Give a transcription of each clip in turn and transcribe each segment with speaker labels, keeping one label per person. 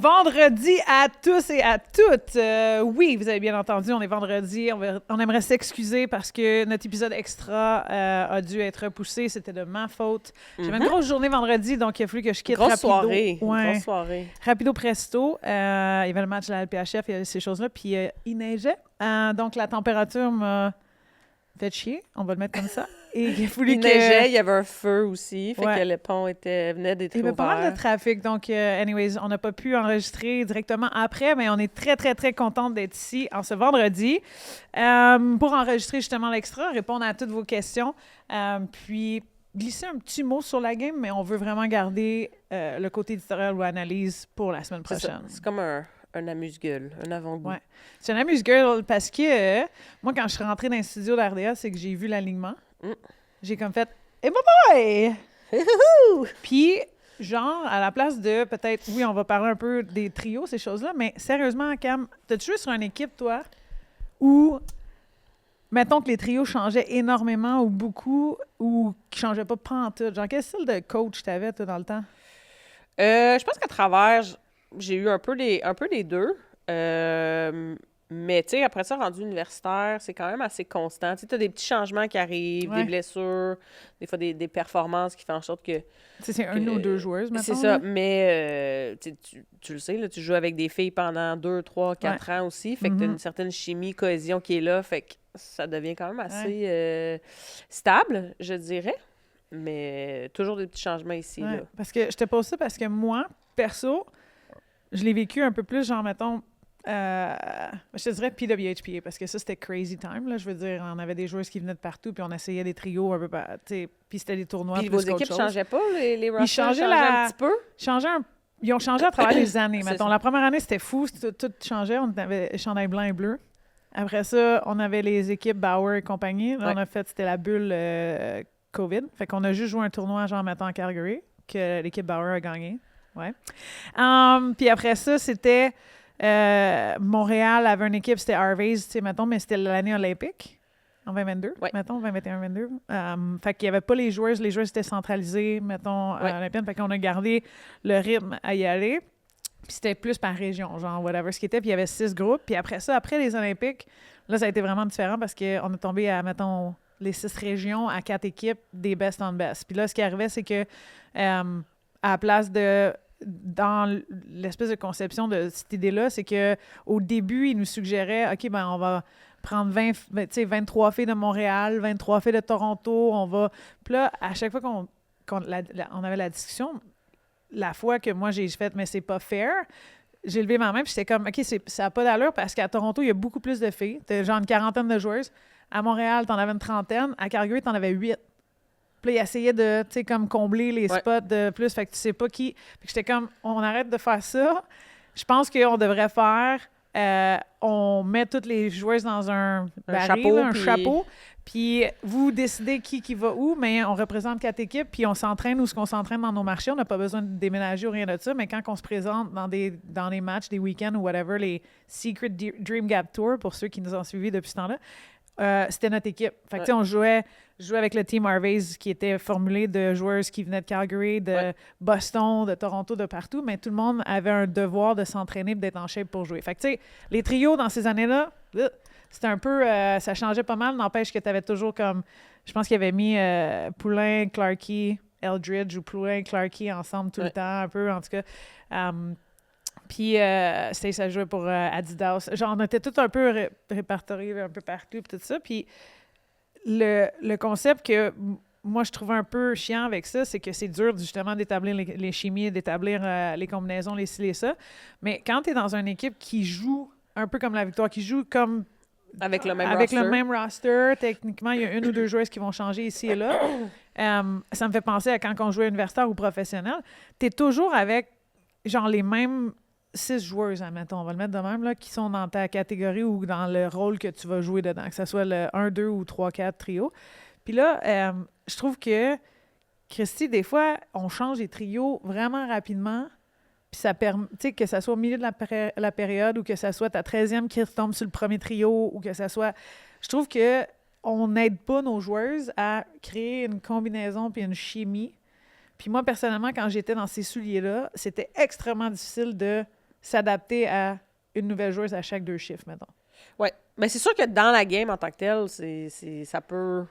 Speaker 1: vendredi à tous et à toutes. Oui, vous avez bien entendu, on est vendredi. On aimerait s'excuser parce que notre épisode extra a dû être repoussé. C'était de ma faute. J'avais une grosse journée vendredi, donc il a fallu que je quitte
Speaker 2: grosse
Speaker 1: rapido.
Speaker 2: Soirée.
Speaker 1: Ouais.
Speaker 2: Grosse soirée.
Speaker 1: Rapido presto. Il y avait le match de la LPHF, il y avait ces choses-là, puis il neigeait. Donc la température m'a fait chier, on va le mettre comme ça. Et il a fallu
Speaker 2: Il neigeait, il y avait un feu aussi, fait
Speaker 1: Ouais.
Speaker 2: que le pont venait d'être
Speaker 1: Il y avait
Speaker 2: ouvert.
Speaker 1: pas mal de trafic, donc anyways, on n'a pas pu enregistrer directement après, mais on est très, très, très contente d'être ici en ce vendredi pour enregistrer justement l'extra, répondre à toutes vos questions, puis glisser un petit mot sur la game, mais on veut vraiment garder le côté éditorial ou analyse pour la semaine prochaine.
Speaker 2: C'est comme un amuse-gueule, un avant-goût.
Speaker 1: Ouais. C'est un amuse-girl parce que moi, quand je suis rentrée dans le studio d'RDA, c'est que j'ai vu l'alignement. J'ai comme fait « Hey, boy! » Puis, genre, à la place de peut-être, oui, on va parler un peu des trios, ces choses-là, mais sérieusement, Cam, t'as-tu joué sur une équipe, toi, où, mettons que les trios changeaient énormément ou beaucoup, ou qui changeaient pas pantoute? Genre, quel style de coach t'avais, toi, dans le temps?
Speaker 2: Je pense qu'à travers, j'ai eu un peu les deux. Mais, tu sais, après ça, rendu universitaire, c'est quand même assez constant. Tu sais, t'as des petits changements qui arrivent,
Speaker 1: Ouais.
Speaker 2: des blessures, des fois des performances qui font en sorte que...
Speaker 1: C'est une ou deux joueuses, mettons.
Speaker 2: C'est ça, mais tu le sais, là, tu joues avec des filles pendant 2, 3, 4 ans aussi, fait que t'as une certaine chimie, cohésion qui est là, fait que ça devient quand même assez stable, je dirais, mais toujours des petits changements ici,
Speaker 1: Ouais,
Speaker 2: là.
Speaker 1: parce que je te pose ça parce que moi, perso, je l'ai vécu un peu plus, genre, mettons, je te dirais PWHPA, parce que ça, c'était crazy time, là. Je veux dire, on avait des joueuses qui venaient de partout, puis on essayait des trios un peu, tu sais, puis c'était des tournois
Speaker 2: Puis
Speaker 1: plus
Speaker 2: vos
Speaker 1: qu'autre
Speaker 2: équipes
Speaker 1: chose.
Speaker 2: changeaient pas, les rosters
Speaker 1: changeaient
Speaker 2: changeaient un petit peu?
Speaker 1: Ils ont changé à travers les années.
Speaker 2: C'est
Speaker 1: Mettons,
Speaker 2: ça.
Speaker 1: la première année, c'était fou, tout changeait. On avait chandail blanc et bleu. Après ça, on avait les équipes Bauer et compagnie. Là, on a fait, c'était la bulle COVID. Fait qu'on a juste joué un tournoi, genre, mettons, à Calgary, que l'équipe Bauer a gagné. Ouais. Puis après ça, c'était... Montréal avait une équipe, c'était Harvey's, tu sais, mettons, mais c'était l'année olympique, en 2022, mettons, 2021-22. Fait qu'il n'y avait pas les joueuses étaient centralisés, mettons, à l'Olympienne, fait qu'on a gardé le rythme à y aller. Puis c'était plus par région, genre, whatever ce qui était, puis il y avait 6 groupes. Puis après ça, après les Olympiques, là, ça a été vraiment différent parce qu'on est tombé à, mettons, les 6 régions à 4 équipes des best on best. Puis là, ce qui arrivait, c'est que à la place de... Dans l'espèce de conception de cette idée-là, c'est que au début, ils nous suggéraient, OK, ben on va prendre 23 filles de Montréal, 23 filles de Toronto, on va... Puis là, à chaque fois qu'on avait la discussion, la fois que moi, j'ai fait « mais c'est pas fair », j'ai levé ma main puis j'étais comme « OK, ça n'a pas d'allure parce qu'à Toronto, il y a beaucoup plus de filles. T'as genre une quarantaine de joueuses. À Montréal, t'en avais une trentaine. À Calgary, t'en avais 8. » Puis là, il essayait de, tu sais, comme combler les spots de plus. Fait que tu sais pas qui... Fait que j'étais comme, on arrête de faire ça. Je pense qu'on devrait faire... on met toutes les joueuses dans un baril, chapeau. Puis vous décidez qui va où, mais on représente 4 équipes, puis on s'entraîne où ce qu'on s'entraîne dans nos marchés. On n'a pas besoin de déménager ou rien de ça, mais quand on se présente dans les matchs, des week-ends ou whatever, les Secret Dream Gap Tour, pour ceux qui nous ont suivis depuis ce temps-là, c'était notre équipe. Fait que tu sais, on jouait avec le Team Harvey's qui était formulé de joueuses qui venaient de Calgary, de Boston, de Toronto, de partout, mais tout le monde avait un devoir de s'entraîner et d'être en shape pour jouer. Fait que tu sais, les trios dans ces années-là, c'était un peu... ça changeait pas mal, n'empêche que tu avais toujours comme... Je pense qu'il avait mis Poulain, Clarkey, Eldridge ou Poulain, Clarkey ensemble tout le temps, un peu, en tout cas. Puis, ça jouait pour Adidas. Genre, on était tout un peu répertoriés un peu partout, puis tout ça. Puis, le concept que moi, je trouvais un peu chiant avec ça, c'est que c'est dur, justement, d'établir les chimies, d'établir les combinaisons, les ci, les ça. Mais quand tu es dans une équipe qui joue un peu comme la Victoire, qui joue comme...
Speaker 2: Avec le
Speaker 1: même roster, techniquement, il y a une ou deux joueuses qui vont changer ici et là. Ça me fait penser à quand on jouait universitaire ou professionnel. Tu es toujours avec, genre, les mêmes 6 joueuses, admettons, on va le mettre de même, là, qui sont dans ta catégorie ou dans le rôle que tu vas jouer dedans, que ce soit le 1, 2 ou 3, 4 trio. Puis là, je trouve que, Christy, des fois, on change les trios vraiment rapidement, puis ça permet, tu sais, que ça soit au milieu de la période ou que ça soit ta 13e qui retombe sur le premier trio ou que ça soit... Je trouve que on n'aide pas nos joueuses à créer une combinaison puis une chimie. Puis moi, personnellement, quand j'étais dans ces souliers-là, c'était extrêmement difficile de s'adapter à une nouvelle joueuse à chaque 2 chiffres, mettons.
Speaker 2: Oui. Mais c'est sûr que dans la game en tant que telle, ça peut...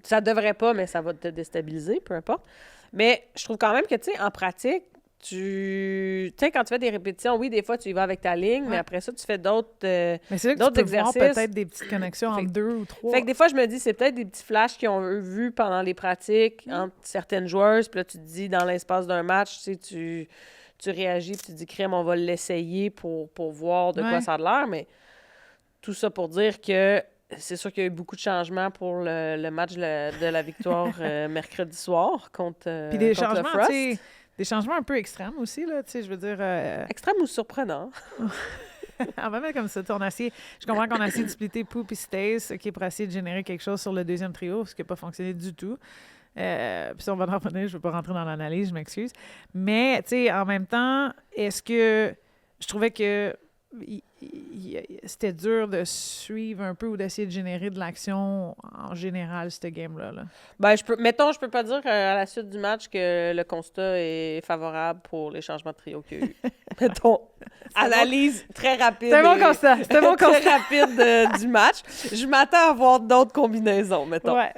Speaker 2: Ça devrait pas, mais ça va te déstabiliser, peu importe. Mais je trouve quand même que, tu sais, en pratique, tu sais, quand tu fais des répétitions, oui, des fois, tu y vas avec ta ligne, mais après ça, tu fais d'autres
Speaker 1: mais c'est là que
Speaker 2: d'autres
Speaker 1: tu peux voir
Speaker 2: exercices.
Speaker 1: peut-être des petites connexions entre 2 ou 3.
Speaker 2: Fait que des fois, je me dis, c'est peut-être des petits flashs qu'ils ont vus pendant les pratiques entre certaines joueuses. Puis là, tu te dis, dans l'espace d'un match, tu réagis, puis tu te dis, crème, on va l'essayer pour voir de quoi ça a l'air. Mais tout ça pour dire que c'est sûr qu'il y a eu beaucoup de changements pour le match de la victoire mercredi soir contre
Speaker 1: puis des
Speaker 2: contre
Speaker 1: changements,
Speaker 2: le Frost.
Speaker 1: tu sais, des changements un peu extrêmes aussi, là, tu sais, je veux dire...
Speaker 2: Extrême ou surprenant?
Speaker 1: On va mettre comme ça. Je comprends qu'on a essayé de splitter Poop et Stace pour essayer de générer quelque chose sur le deuxième trio, ce qui n'a pas fonctionné du tout. Puis si on va en revenir, je ne veux pas rentrer dans l'analyse, je m'excuse. Mais, tu sais, en même temps, est-ce que je trouvais que c'était dur de suivre un peu ou d'essayer de générer de l'action en général, cette game-là? Là.
Speaker 2: Ben, je peux pas dire à la suite du match que le constat est favorable pour les changements de trio qu'il y a eu. Mettons, analyse très rapide.
Speaker 1: C'est bon constat. C'est bon constat.
Speaker 2: Très rapide du match. Je m'attends à voir d'autres combinaisons, mettons.
Speaker 1: Ouais,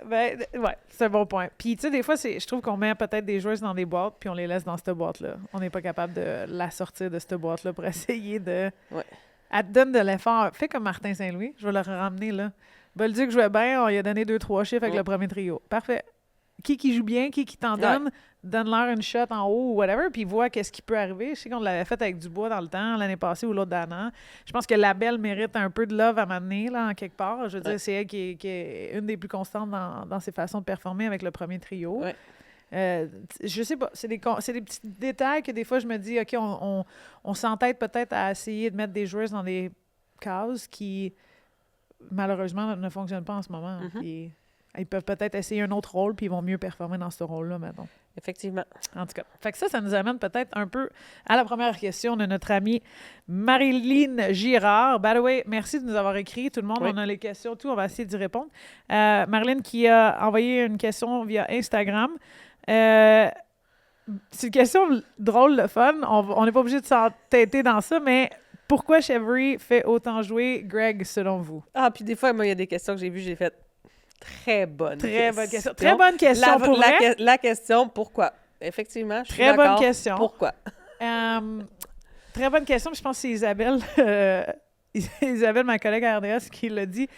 Speaker 1: c'est un bon point. Puis, tu sais, des fois, je trouve qu'on met peut-être des joueuses dans des boîtes, puis on les laisse dans cette boîte-là. On n'est pas capable de la sortir de cette boîte-là pour essayer de...
Speaker 2: Ouais.
Speaker 1: Elle te donne de l'effort. Fais comme Martin Saint-Louis. Je vais le ramener, là. Bolduc jouait bien. On lui a donné 2-3 chiffres avec le premier trio. Parfait. Qui joue bien, qui t'en donne, donne-leur une shot en haut ou whatever, puis voit qu'est-ce qui peut arriver. Je sais qu'on l'avait fait avec Dubois dans le temps, l'année passée ou l'autre d'année. Je pense que la belle mérite un peu de love à m'amener, là, en quelque part. Je veux dire, c'est elle qui est une des plus constantes dans ses façons de performer avec le premier trio.
Speaker 2: Ouais.
Speaker 1: Je sais pas, c'est des petits détails que des fois je me dis, OK, on s'entête peut-être à essayer de mettre des joueuses dans des cases qui, malheureusement, ne fonctionnent pas en ce moment. Puis, ils peuvent peut-être essayer un autre rôle, puis ils vont mieux performer dans ce rôle-là, mettons.
Speaker 2: Effectivement.
Speaker 1: En tout cas. Fait que ça nous amène peut-être un peu à la première question de notre amie Marilyn Girard. By the way, merci de nous avoir écrit. Tout le monde, on a les questions, tout. On va essayer d'y répondre. Marilyn qui a envoyé une question via Instagram. C'est une question drôle, le fun. On n'est pas obligé de s'entêter dans ça, mais pourquoi Chevry fait autant jouer Greg, selon vous?
Speaker 2: Ah, puis des fois, moi, il y a des questions que j'ai vues, j'ai fait très bonne question.
Speaker 1: Très bonne question pour vrai.
Speaker 2: La question, pourquoi? Effectivement, je suis
Speaker 1: très
Speaker 2: d'accord.
Speaker 1: Bonne question.
Speaker 2: Pourquoi?
Speaker 1: Très bonne question. Je pense que c'est Isabelle, Isabelle, ma collègue à RDS, qui l'a dit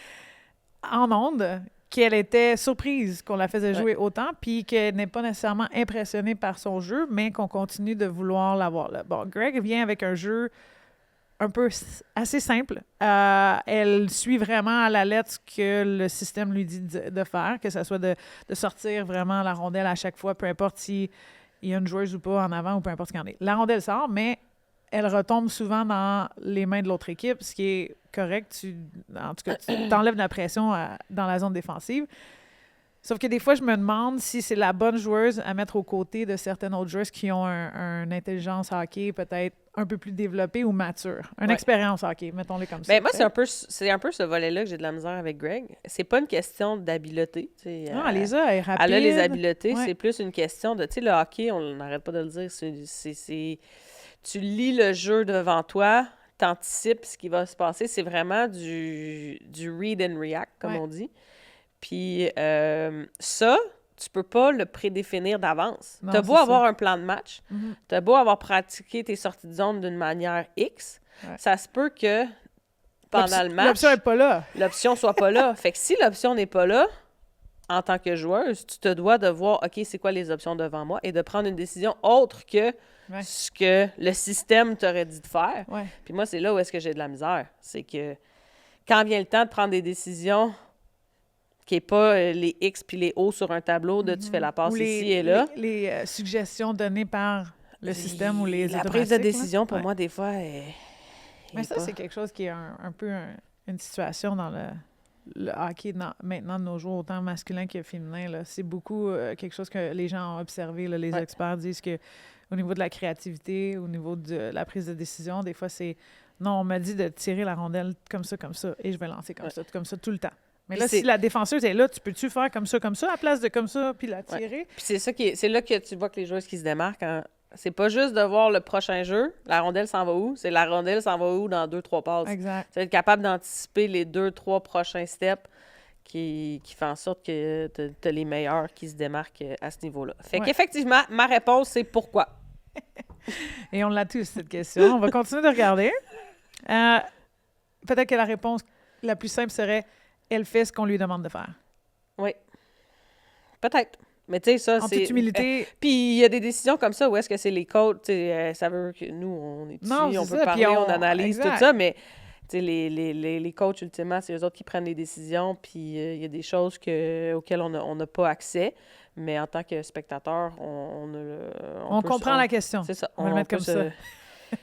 Speaker 1: en ondes, qu'elle était surprise qu'on la faisait jouer autant, puis qu'elle n'est pas nécessairement impressionnée par son jeu, mais qu'on continue de vouloir l'avoir là. Bon, Greg vient avec un jeu un peu assez simple. Elle suit vraiment à la lettre ce que le système lui dit de faire, que ce soit de sortir vraiment la rondelle à chaque fois, peu importe s'il y a une joueuse ou pas en avant ou peu importe ce qu'il y en est. La rondelle sort, mais elle retombe souvent dans les mains de l'autre équipe, ce qui est correct. En tout cas, tu t'enlèves de la pression dans la zone défensive. Sauf que des fois, je me demande si c'est la bonne joueuse à mettre aux côtés de certaines autres joueuses qui ont une intelligence hockey peut-être un peu plus développée ou mature. Une expérience hockey, mettons-le comme ça.
Speaker 2: Ben moi, c'est un peu ce volet-là que j'ai de la misère avec Greg. C'est pas une question d'habileté.
Speaker 1: Non, elle les a, elle est rapide.
Speaker 2: Elle a les habiletés. Ouais. C'est plus une question de... Tu sais, le hockey, on n'arrête pas de le dire, tu lis le jeu devant toi, t'anticipes ce qui va se passer. C'est vraiment du read and react, comme on dit. Puis ça, tu peux pas le prédéfinir d'avance. T'as beau avoir un plan de match, t'as beau avoir pratiqué tes sorties de zone d'une manière X, ça se peut que pendant le match...
Speaker 1: L'option n'est pas là.
Speaker 2: L'option soit pas là. Fait que si l'option n'est pas là, en tant que joueuse, tu te dois de voir, OK, c'est quoi les options devant moi et de prendre une décision autre que ce que le système t'aurait dit de faire.
Speaker 1: Ouais.
Speaker 2: Puis moi, c'est là où est-ce que j'ai de la misère. C'est que quand vient le temps de prendre des décisions qui n'est pas les X puis les O sur un tableau de tu fais la passe ici et là.
Speaker 1: Les suggestions données par le système ou les
Speaker 2: la prise de décision, pour moi, des fois,
Speaker 1: mais ça, c'est quelque chose qui est un peu une situation dans le hockey maintenant de nos jours, autant masculin que féminin. Là. C'est beaucoup quelque chose que les gens ont observé. Là. Les experts disent que au niveau de la créativité, au niveau de la prise de décision, des fois, c'est non, on m'a dit de tirer la rondelle comme ça, et je vais lancer comme ça tout le temps. Mais là, si la défenseuse est là, tu peux-tu faire comme ça, à la place de comme ça, puis la tirer?
Speaker 2: Ouais. Puis c'est là que tu vois que les joueuses qui se démarquent, C'est pas juste de voir le prochain jeu, la rondelle s'en va où, c'est la rondelle s'en va où dans 2-3 passes.
Speaker 1: Exact.
Speaker 2: C'est être capable d'anticiper les 2-3 prochains steps qui fait en sorte que tu as les meilleurs qui se démarquent à ce niveau-là. Fait qu'effectivement, ma réponse, c'est pourquoi.
Speaker 1: Et on l'a tous, cette question. On va continuer de regarder. Peut-être que la réponse la plus simple serait « Elle fait ce qu'on lui demande de faire ».
Speaker 2: Oui. Peut-être. Mais tu sais, ça,
Speaker 1: en
Speaker 2: c'est...
Speaker 1: toute humilité...
Speaker 2: Puis il y a des décisions comme ça où est-ce que c'est les coachs, ça veut que nous, on est ici, on peut parler, on analyse, tout ça, mais les coachs, ultimement, c'est eux autres qui prennent les décisions, puis il y a des choses auxquelles on n'a pas accès, mais en tant que spectateur,
Speaker 1: on comprend la question.
Speaker 2: C'est ça.
Speaker 1: On va le mettre comme ça.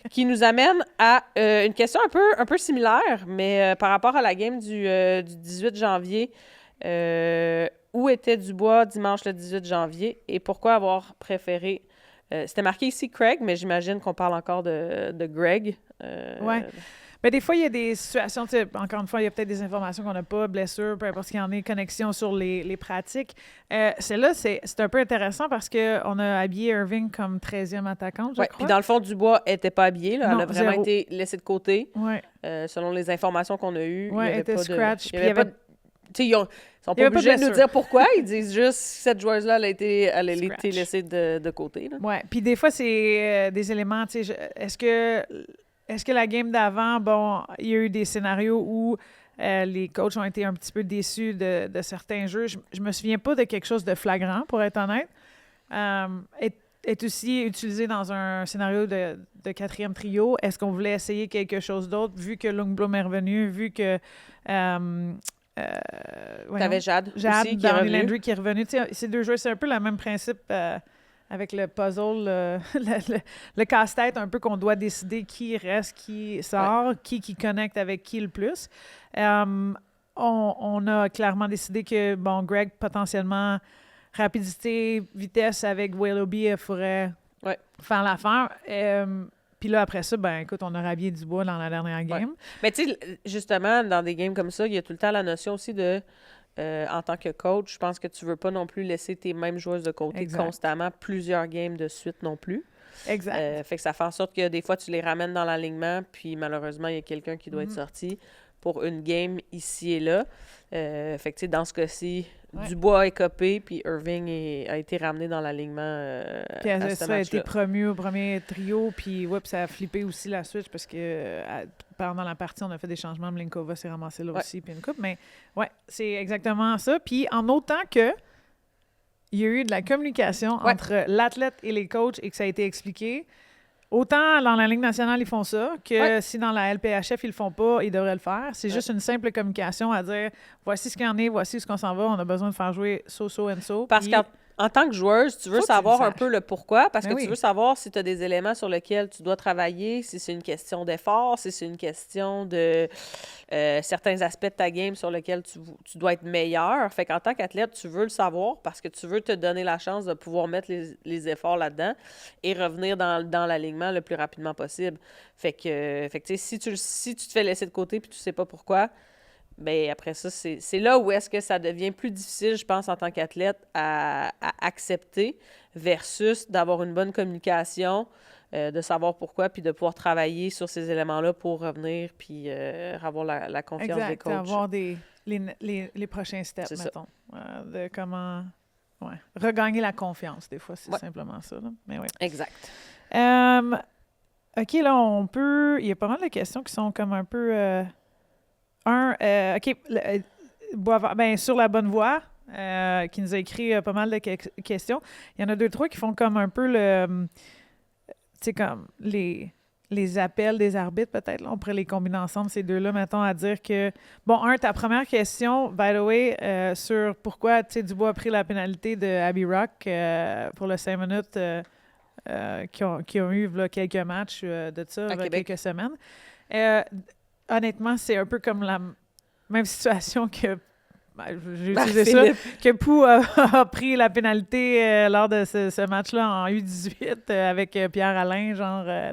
Speaker 2: Qui nous amène à une question un peu similaire, mais par rapport à la game du 18 janvier, où était Dubois dimanche le 18 janvier et pourquoi avoir préféré... c'était marqué ici Craig, mais j'imagine qu'on parle encore de Greg.
Speaker 1: Oui. Mais des fois, il y a des situations, encore une fois, il y a peut-être des informations qu'on n'a pas, blessures, peu importe ce qu'il y en ait, connexion sur les pratiques. Celle-là, c'est un peu intéressant parce qu'on a habillé Irving comme 13e attaquant, je crois.
Speaker 2: Puis dans le fond, Dubois n'était pas habillé. Là.
Speaker 1: Non,
Speaker 2: elle a vraiment
Speaker 1: 0.
Speaker 2: été laissée de côté.
Speaker 1: Ouais.
Speaker 2: Selon les informations qu'on a eues.
Speaker 1: Oui, elle était scratch.
Speaker 2: Il y avait pas de... Ils sont pas obligés de nous dire pourquoi. Ils disent juste cette joueuse-là, elle a été laissée de côté. Oui,
Speaker 1: puis des fois, c'est des éléments. Est-ce que la game d'avant, bon, il y a eu des scénarios où les coachs ont été un petit peu déçus de certains jeux. Je me souviens pas de quelque chose de flagrant, pour être honnête. Est aussi utilisé dans un scénario de 4e trio. Est-ce qu'on voulait essayer quelque chose d'autre, vu que Lundblom est revenu, vu que...
Speaker 2: T'avais Jade aussi,
Speaker 1: Landry qui est revenu. Ces deux joueurs, c'est un peu le même principe avec le puzzle, le casse-tête un peu qu'on doit décider qui reste, qui sort, qui connecte avec qui le plus. On a clairement décidé que, bon, Greg, potentiellement, rapidité, vitesse avec Willoughby, il faudrait faire l'affaire. Puis là, après ça, ben écoute, on a rhabillé Dubois dans la dernière game.
Speaker 2: Mais tu sais, justement, dans des games comme ça, il y a tout le temps la notion aussi de, en tant que coach, je pense que tu veux pas non plus laisser tes mêmes joueuses de côté constamment plusieurs games de suite non plus.
Speaker 1: Exact.
Speaker 2: Fait que ça fait en sorte que des fois, tu les ramènes dans l'alignement, puis malheureusement, il y a quelqu'un qui doit être sorti pour une game ici et là. Fait que tu sais, dans ce cas-ci, Dubois est copé, puis Irving a été ramené dans l'alignement
Speaker 1: puis
Speaker 2: à ce
Speaker 1: ça
Speaker 2: match-là.
Speaker 1: a été promu au premier trio, puis ça a flippé aussi la switch parce que pendant la partie, on a fait des changements. Mlinkova s'est ramassé là aussi, puis une coupe. Mais c'est exactement ça. Puis en autant que il y a eu de la communication entre l'athlète et les coachs et que ça a été expliqué, autant dans la Ligue nationale, ils font ça, que si dans la LPHF, ils le font pas, ils devraient le faire. C'est juste une simple communication à dire « Voici ce qu'il y en est, voici où ce qu'on s'en va, on a besoin de faire jouer so and so. »
Speaker 2: Parce qu'en tant que joueuse, tu veux savoir un peu le pourquoi, parce que tu veux savoir si tu as des éléments sur lesquels tu dois travailler, si c'est une question d'effort, si c'est une question de certains aspects de ta game sur lesquels tu dois être meilleur. Fait qu'en tant qu'athlète, tu veux le savoir parce que tu veux te donner la chance de pouvoir mettre les efforts là-dedans et revenir dans l'alignement le plus rapidement possible. Fait que tu sais, si tu te fais laisser de côté puis tu sais pas pourquoi, bien, après ça, c'est là où est-ce que ça devient plus difficile, je pense, en tant qu'athlète, à accepter versus d'avoir une bonne communication, de savoir pourquoi, puis de pouvoir travailler sur ces éléments-là pour revenir, puis avoir la confiance des coachs.
Speaker 1: Avoir les prochains steps, mettons, de comment regagner la confiance, des fois, c'est simplement ça. Là. Mais
Speaker 2: Exact.
Speaker 1: OK, là, on peut... Il y a pas mal de questions qui sont comme un peu... sur la bonne voie, qui nous a écrit pas mal de questions. Il y en a 2-3 qui font comme un peu comme les appels des arbitres, peut-être. Là, on pourrait les combiner ensemble, ces deux-là, mettons, à dire que... Bon, ta première question, by the way, sur pourquoi Dubois a pris la pénalité de Abby Rock pour le 5 minutes qui ont eu là, quelques matchs de ça, quelques semaines. Honnêtement, c'est un peu comme la même situation que j'ai utilisé ça, que Pou a pris la pénalité lors de ce match-là en U18 avec Pierre-Alain,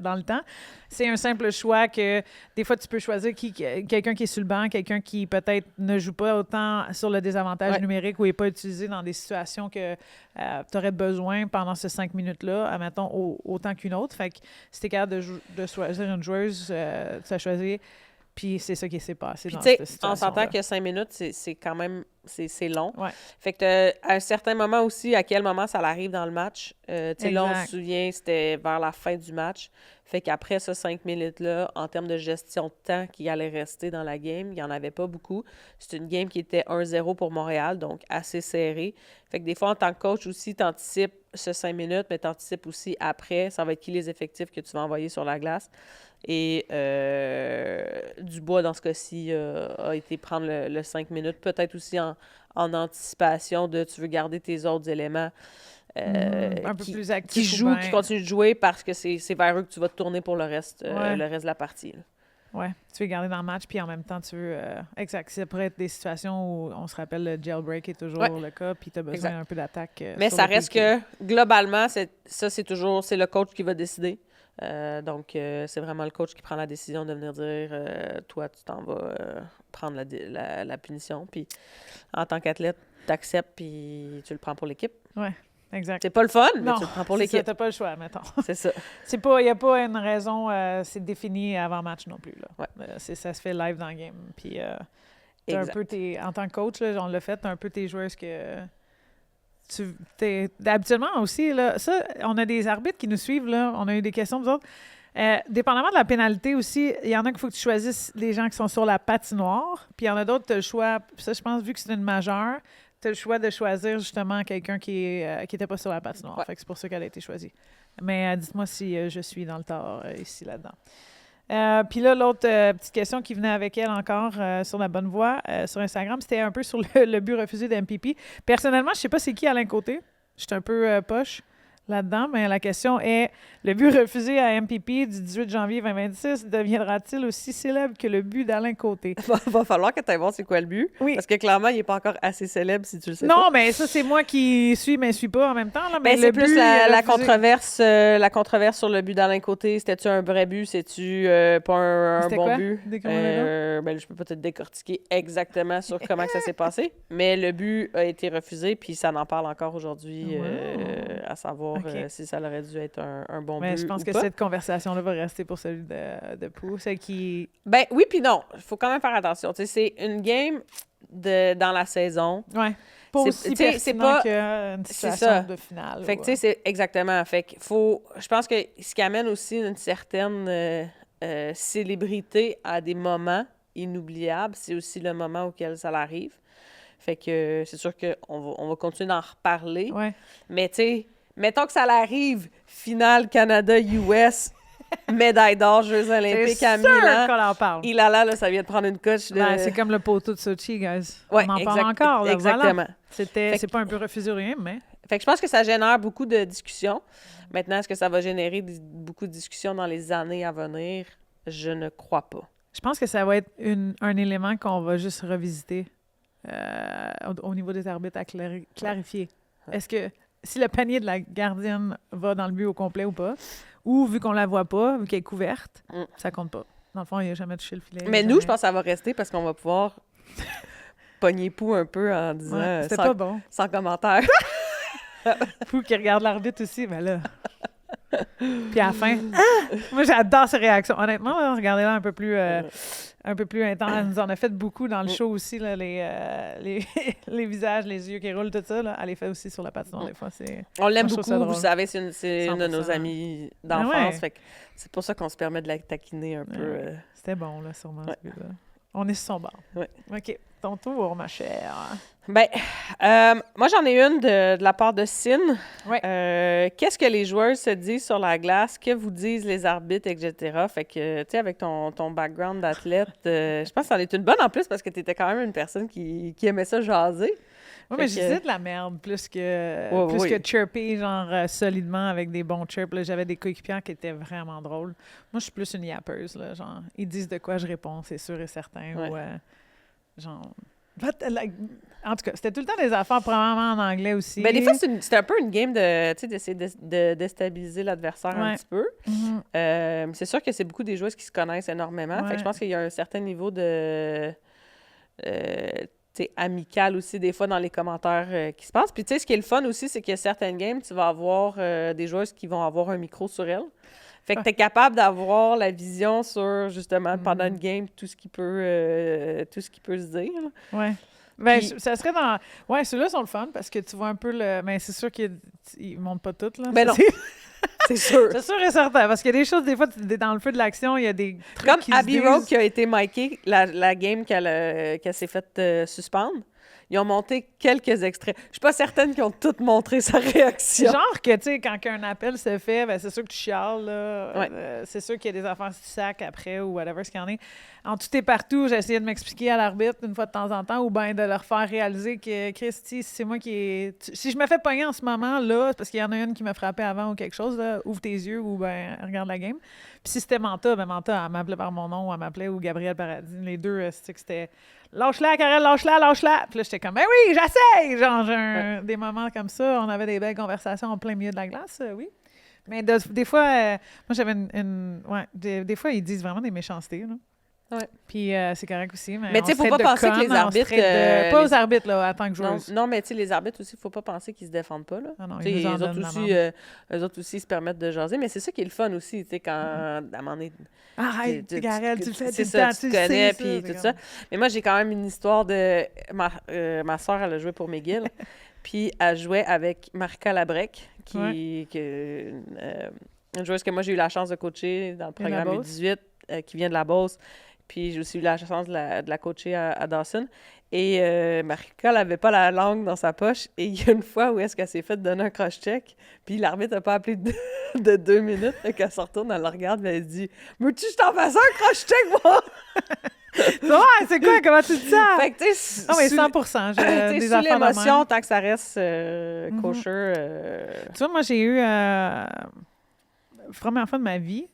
Speaker 1: dans le temps. C'est un simple choix que des fois, tu peux choisir quelqu'un qui est sur le banc, quelqu'un qui peut-être ne joue pas autant sur le désavantage numérique ou n'est pas utilisé dans des situations que tu aurais besoin pendant ces 5 minutes-là, admettons, autant qu'une autre. Fait que si tu es capable de choisir une joueuse, tu as choisi. Puis c'est ça qui s'est passé dans cette situation.
Speaker 2: On s'entend que 5 minutes, c'est quand même c'est long.
Speaker 1: Ouais.
Speaker 2: Fait que à un certain moment aussi, à quel moment ça arrive dans le match. Là, on se souvient, c'était vers la fin du match. Fait qu'après ce 5 minutes-là, en termes de gestion de temps qui allait rester dans la game, il n'y en avait pas beaucoup. C'est une game qui était 1-0 pour Montréal, donc assez serrée. Fait que des fois, en tant que coach aussi, tu anticipes ce 5 minutes, mais tu anticipes aussi après, ça va être qui les effectifs que tu vas envoyer sur la glace. Et Dubois, dans ce cas-ci, a été prendre le 5 minutes, peut-être aussi en anticipation de tu veux garder tes autres éléments
Speaker 1: un peu plus actifs,
Speaker 2: qui continuent de jouer parce que c'est vers eux que tu vas te tourner pour le reste de la partie.
Speaker 1: Oui, tu veux garder dans le match, puis en même temps, tu veux... exact, ça pourrait être des situations où, on se rappelle, le jailbreak est toujours le cas, puis tu as besoin un peu d'attaque.
Speaker 2: Mais ça reste que, globalement, c'est le coach qui va décider. Donc, c'est vraiment le coach qui prend la décision de venir dire toi, tu t'en vas prendre la punition. Puis, en tant qu'athlète, tu acceptes puis tu le prends pour l'équipe.
Speaker 1: Oui, exact.
Speaker 2: C'est pas le fun, mais tu le prends pour l'équipe.
Speaker 1: Tu n'as pas le choix, mettons.
Speaker 2: C'est ça.
Speaker 1: Il n'y a pas une raison, c'est défini avant match non plus. Là. Ouais. Ça se fait live dans le game. Puis, t'as un peu en tant que coach, là, on l'a fait, tu as un peu tes joueurs que... Habituellement aussi, là, ça, on a des arbitres qui nous suivent, là, on a eu des questions, vous autres. Dépendamment de la pénalité aussi, il y en a qu'il faut que tu choisisses les gens qui sont sur la patinoire, puis il y en a d'autres, tu as le choix, ça je pense, vu que c'est une majeure, tu as le choix de choisir justement quelqu'un qui n'était pas sur la patinoire. Fait que c'est pour ça qu'elle a été choisie. Mais dites-moi si je suis dans le tort ici, là-dedans. Puis là, l'autre petite question qui venait avec elle encore sur la bonne voie sur Instagram, c'était un peu sur le but refusé de MPP. Personnellement, je ne sais pas c'est qui Alain Côté. Je suis un peu poche là-dedans, mais la question est, le but refusé à MPP du 18 janvier 2026 deviendra-t-il aussi célèbre que le but d'Alain Côté?
Speaker 2: Va falloir que tu ailles voir c'est quoi le but. Oui. Parce que clairement, il n'est pas encore assez célèbre si tu le sais pas.
Speaker 1: Non, mais ça, c'est moi qui suis, mais je suis pas en même temps. Là, mais
Speaker 2: c'est plus la controverse sur le but d'Alain Côté. C'était-tu un vrai but? C'est-tu pas un bon but? Je peux peut-être décortiquer exactement sur comment que ça s'est passé. Mais le but a été refusé, puis ça en parle encore aujourd'hui, à savoir si ça aurait dû être un bon but.
Speaker 1: Je pense que cette conversation-là va rester pour celui de Pou. Celle qui...
Speaker 2: Ben oui, puis non. Il faut quand même faire attention. T'sais, c'est une game dans la saison.
Speaker 1: Oui. Pas aussi pertinent qu'une situation de finale.
Speaker 2: Fait que, tu sais, c'est exactement. Fait que je pense que ce qui amène aussi une certaine célébrité à des moments inoubliables, c'est aussi le moment auquel ça arrive. Fait que c'est sûr qu'on va continuer d'en reparler.
Speaker 1: Ouais.
Speaker 2: Mais, tu sais, mettons que ça l'arrive, finale Canada-US, médaille d'or, Jeux olympiques à Milan.
Speaker 1: C'est sûr qu'on en parle.
Speaker 2: Là, ça vient de prendre une coche.
Speaker 1: C'est comme le poteau de Sochi, guys.
Speaker 2: Ouais,
Speaker 1: on en parle encore. Là,
Speaker 2: exactement.
Speaker 1: Voilà. C'est pas un peu refusé ou rien, mais...
Speaker 2: Fait que je pense que ça génère beaucoup de discussions. Maintenant, est-ce que ça va générer beaucoup de discussions dans les années à venir? Je ne crois pas.
Speaker 1: Je pense que ça va être un élément qu'on va juste revisiter au niveau des arbitres à clarifier. Ouais. Est-ce que si le panier de la gardienne va dans le but au complet ou pas, ou vu qu'on la voit pas, vu qu'elle est couverte, ça compte pas. Dans le fond, il n'a jamais touché le filet.
Speaker 2: Mais nous, je pense que ça va rester parce qu'on va pouvoir pogner Pou un peu en disant
Speaker 1: c'était pas bon.
Speaker 2: Sans commentaire.
Speaker 1: Pou qui regarde l'arbitre aussi, ben là. Puis à la fin, moi j'adore ces réactions. Honnêtement, regardez-la un peu plus intense. Elle nous en a fait beaucoup dans le show aussi, là, les visages, les yeux qui roulent, tout ça. Là. Elle les fait aussi sur la patinoire des fois.
Speaker 2: On l'aime beaucoup, vous savez, c'est une de nos amies d'enfance. Fait que c'est pour ça qu'on se permet de la taquiner un peu.
Speaker 1: C'était bon, là, sûrement, ce but-là. On est sur son bord.
Speaker 2: Ouais.
Speaker 1: OK. Ton tour, ma chère.
Speaker 2: Ben, moi, j'en ai une de la part de Sin.
Speaker 1: Ouais.
Speaker 2: Qu'est-ce que les joueurs se disent sur la glace? Que vous disent les arbitres, etc.? Fait que, tu sais, avec ton background d'athlète, je pense que ça en est une bonne en plus parce que tu étais quand même une personne qui aimait ça jaser.
Speaker 1: Oui, mais je disais de la merde plus que chirper, genre solidement avec des bons chirps. J'avais des coéquipiers qui étaient vraiment drôles. Moi, je suis plus une yappeuse, là, genre, ils disent de quoi je réponds, c'est sûr et certain.
Speaker 2: Ouais.
Speaker 1: Ou, genre, En tout cas, c'était tout le temps des affaires probablement en anglais aussi.
Speaker 2: Ben, des fois, c'est un peu une game d'essayer de déstabiliser l'adversaire un petit peu. C'est sûr que c'est beaucoup des joueuses qui se connaissent énormément. Fait que je pense qu'il y a un certain niveau de... amical aussi, des fois, dans les commentaires qui se passent. Puis, tu sais, ce qui est le fun aussi, c'est qu'il y a certaines games, tu vas avoir des joueuses qui vont avoir un micro sur elles. Fait que tu es capable d'avoir la vision sur, justement, pendant une game, tout ce qui peut se dire.
Speaker 1: Oui. Ben, ça serait dans... Ouais, ceux-là sont le fun parce que tu vois un peu le... Mais c'est sûr qu'ils ne montent pas toutes, là.
Speaker 2: Ben non. C'est sûr.
Speaker 1: C'est sûr et certain. Parce qu'il y a des choses, des fois, dans le feu de l'action, il y a des trucs
Speaker 2: comme
Speaker 1: qui
Speaker 2: Abby Rogue qui a été micée, la game qu'elle s'est faite suspendre. Ils ont monté quelques extraits. Je suis pas certaine qu'ils ont toutes montré sa réaction.
Speaker 1: Genre que, tu sais, quand un appel se fait, ben, c'est sûr que tu chiales, là.
Speaker 2: Ouais.
Speaker 1: C'est sûr qu'il y a des affaires du sac après ou whatever ce qu'il y en est. En tout et partout, j'ai essayé de m'expliquer à l'arbitre une fois de temps en temps ou bien de leur faire réaliser que, Christy, c'est moi qui est... Si je me fais pogner en ce moment, là, c'est parce qu'il y en a une qui m'a frappé avant ou quelque chose, là, ouvre tes yeux ou ben regarde la game. Puis si c'était Manta, ben Manta, elle m'appelait par mon nom, elle m'appelait ou Gabriel Paradis. Les deux, c'était... Lâche-la, Karel, lâche-la, lâche-la. Puis là, j'étais comme, ben oui, j'essaye! Genre, j'ai des moments comme ça. On avait des belles conversations en plein milieu de la glace, oui. Mais des fois, moi, j'avais des fois, ils disent vraiment des méchancetés, là.
Speaker 2: Ouais.
Speaker 1: Puis c'est correct aussi. Mais
Speaker 2: tu sais, faut pas penser que les arbitres...
Speaker 1: pas aux arbitres, là, en tant que joueurs.
Speaker 2: Non, mais tu sais, les arbitres aussi, faut pas penser qu'ils se défendent pas, là.
Speaker 1: Ah non,
Speaker 2: eux autres aussi, ils se permettent de jaser. Mais c'est ça qui est le fun aussi, tu sais, quand, à un moment donné...
Speaker 1: Arrête, Garel, tu le fais tout le temps,
Speaker 2: tu connais, puis tout ça. Mais moi, j'ai quand même une histoire de... Ma soeur, elle a joué pour McGill, puis elle jouait avec Marika Labrec, une joueuse que moi, j'ai eu la chance de coacher dans le programme U18, qui vient de la Beauce. Puis j'ai aussi eu la chance de la coacher à Dawson. Et Marika, elle n'avait pas la langue dans sa poche. Et il y a une fois où est-ce qu'elle s'est fait donner un cross-check. Puis l'arbitre n'a pas appelé de 2 minutes. Et qu'elle se retourne, elle le regarde, et elle dit « Veux-tu que je t'en fasse un cross-check, moi? »
Speaker 1: Ouais, c'est quoi? Comment tu dis ça?
Speaker 2: Fait que, tu sais...
Speaker 1: Ah oui, 100%. J'ai des affaires
Speaker 2: l'émotion, tant que ça reste kosher.
Speaker 1: Tu vois, moi, j'ai eu... première fois de ma vie,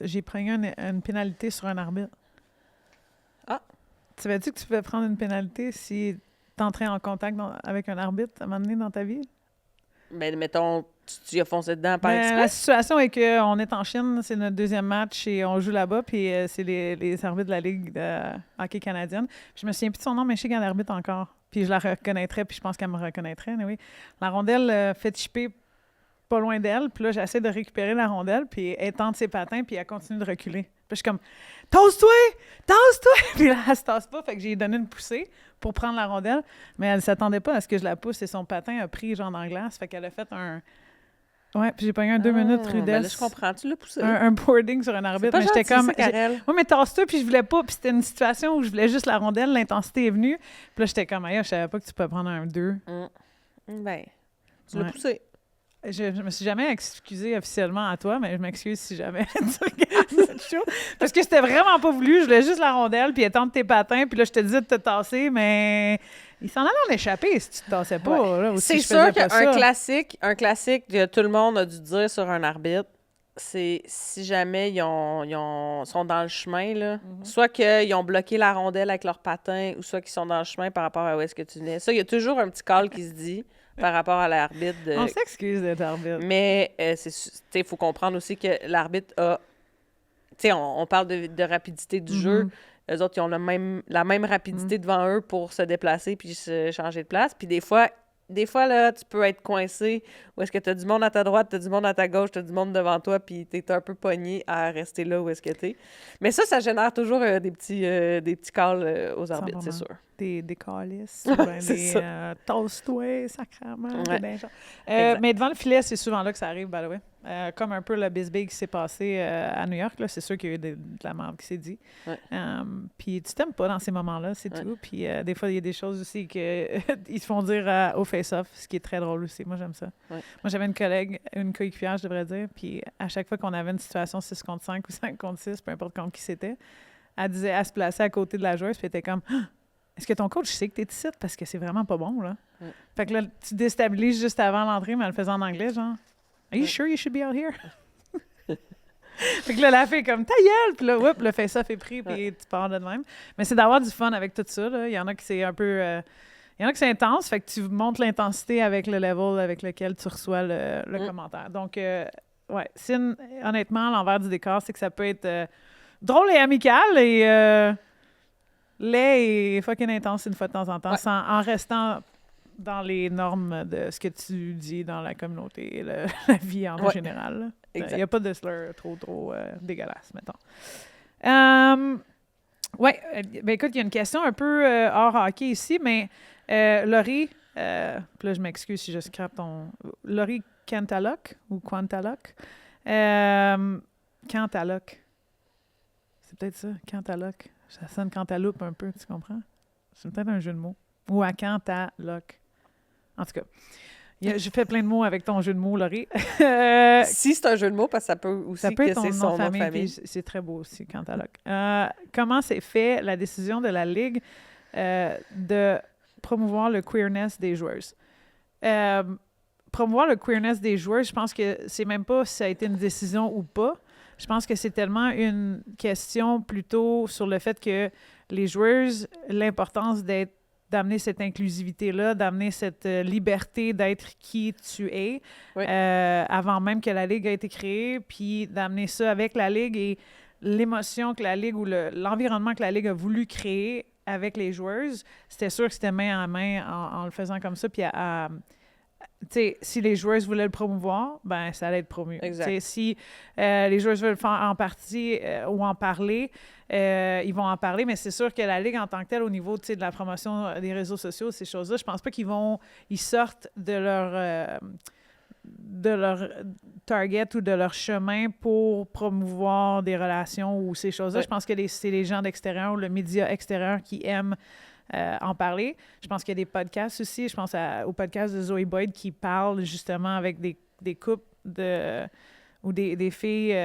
Speaker 1: j'ai pris une pénalité sur un arbitre.
Speaker 2: Ah!
Speaker 1: Tu savais-tu que tu pouvais prendre une pénalité si tu entrais en contact avec un arbitre à un moment donné dans ta vie?
Speaker 2: Mais mettons, tu as foncé dedans par exprès?
Speaker 1: La situation est qu'on est en Chine, c'est notre deuxième match et on joue là-bas, puis c'est les arbitres de la Ligue de hockey canadienne. Puis je me souviens plus de son nom, mais je sais qu'elle arbitre encore. Puis je la reconnaîtrais, puis je pense qu'elle me reconnaîtrait. Oui. La rondelle fait chipper pas loin d'elle, puis là, j'essaie de récupérer la rondelle, puis elle tente ses patins, puis elle continue de reculer. Puis je suis comme « Tasse-toi! Tasse-toi! » Puis là, elle se tasse pas, fait que j'ai donné une poussée pour prendre la rondelle, mais elle s'attendait pas à ce que je la pousse, et son patin a pris genre dans la glace, fait qu'elle a fait un... Ouais, puis j'ai pogné un 2 minutes rudesse.
Speaker 2: Ben là, je comprends, tu l'as poussé.
Speaker 1: Un boarding sur un arbitre, mais j'étais comme... Oui, mais tasse-toi, puis je voulais pas, puis c'était une situation où je voulais juste la rondelle, l'intensité est venue, puis là, j'étais comme « Aïe, je savais pas que tu peux prendre un 2.
Speaker 2: Ben, tu l'as poussé.
Speaker 1: Je me suis jamais excusée officiellement à toi, mais je m'excuse si jamais tu regardes cette show. Parce que c'était vraiment pas voulu. Je voulais juste la rondelle, puis étendre tes patins, puis là, je te disais de te tasser, mais il s'en allait en échapper si tu te tassais pas.
Speaker 2: Ouais.
Speaker 1: Là,
Speaker 2: c'est sûr qu'un classique que tout le monde a dû dire sur un arbitre, c'est si jamais ils sont dans le chemin, là, soit qu'ils ont bloqué la rondelle avec leurs patins, ou soit qu'ils sont dans le chemin par rapport à où est-ce que tu venais. Ça, il y a toujours un petit call qui se dit par rapport à l'arbitre.
Speaker 1: On s'excuse d'être arbitre.
Speaker 2: Mais il faut comprendre aussi que l'arbitre a... Tu sais, on parle de rapidité du jeu. Eux autres, ils ont la même rapidité devant eux pour se déplacer puis se changer de place. Puis des fois, là, tu peux être coincé où est-ce que tu as du monde à ta droite, tu as du monde à ta gauche, tu as du monde devant toi, puis tu es un peu pogné à rester là où est-ce que tu es. Mais ça génère toujours des petits calls aux arbitres, c'est sûr.
Speaker 1: Des calices, des toast-toi, sacrément. Ouais. Mais devant le filet, c'est souvent là que ça arrive, by the way. Comme un peu le bisbee qui s'est passé à New York, là, c'est sûr qu'il y a eu de la merde qui s'est dit.
Speaker 2: Ouais.
Speaker 1: Puis tu t'aimes pas dans ces moments-là, c'est tout. Puis des fois, il y a des choses aussi qu'ils se font dire au face-off, ce qui est très drôle aussi. Moi, j'aime ça.
Speaker 2: Ouais.
Speaker 1: Moi, j'avais une coéquipière, je devrais dire, puis à chaque fois qu'on avait une situation 6 contre 5 ou 5 contre 6, peu importe contre qui c'était, elle se plaçait à côté de la joueuse, puis elle était comme est-ce que ton coach sait que t'es ici? Parce que c'est vraiment pas bon, là. Fait que là, tu déstabilises juste avant l'entrée, mais elle le faisait en anglais, genre « Are you sure you should be out here? » Fait que là, la fille est comme, ta gueule! Puis là, le face-off est pris, puis tu pars de même. Mais c'est d'avoir du fun avec tout ça, là. Il y en a qui c'est un peu... il y en a qui c'est intense, fait que tu montes l'intensité avec le level avec lequel tu reçois le commentaire. Donc, ouais, Sin, honnêtement, l'envers du décor, c'est que ça peut être drôle et amical et laid et fucking intense une fois de temps en temps, en restant dans les normes de ce que tu dis dans la communauté et la vie en général. Il n'y a pas de slur trop dégueulasse, mettons. Oui, ben écoute, il y a une question un peu hors hockey ici, mais Laurie, puis là je m'excuse si je scrape ton... Laurie Cantaloc ou Quantaloc? Cantaloc. C'est peut-être ça, Cantaloc. Ça sonne cantaloupe un peu, tu comprends? C'est peut-être un jeu de mots. Ou à Cantaloc. En tout cas, j'ai fait plein de mots avec ton jeu de mots, Laurie.
Speaker 2: Si c'est un jeu de mots, parce que ça peut aussi que c'est son nom de famille.
Speaker 1: C'est très beau aussi, Cantaloc. Comment s'est fait la décision de la Ligue de promouvoir le queerness des joueuses? Promouvoir le queerness des joueurs, je pense que c'est même pas si ça a été une décision ou pas. Je pense que c'est tellement une question plutôt sur le fait que les joueuses, l'importance d'amener cette inclusivité-là, d'amener cette liberté d'être qui tu es, avant même que la Ligue a été créée, puis d'amener ça avec la Ligue et l'émotion que la Ligue ou l'environnement que la Ligue a voulu créer avec les joueuses. C'était sûr que c'était main à main en le faisant comme ça, puis si les joueuses voulaient le promouvoir, ben ça allait être promu. Si les joueuses veulent faire en partie ou en parler, ils vont en parler, mais c'est sûr que la Ligue en tant que telle, au niveau de la promotion des réseaux sociaux, ces choses-là, je pense pas ils sortent de leur target ou de leur chemin pour promouvoir des relations ou ces choses-là. Je pense que c'est les gens d'extérieur ou le média extérieur qui aiment en parler. Je pense qu'il y a des podcasts aussi. Je pense au podcast de Zoe Boyd qui parle justement avec des couples ou des filles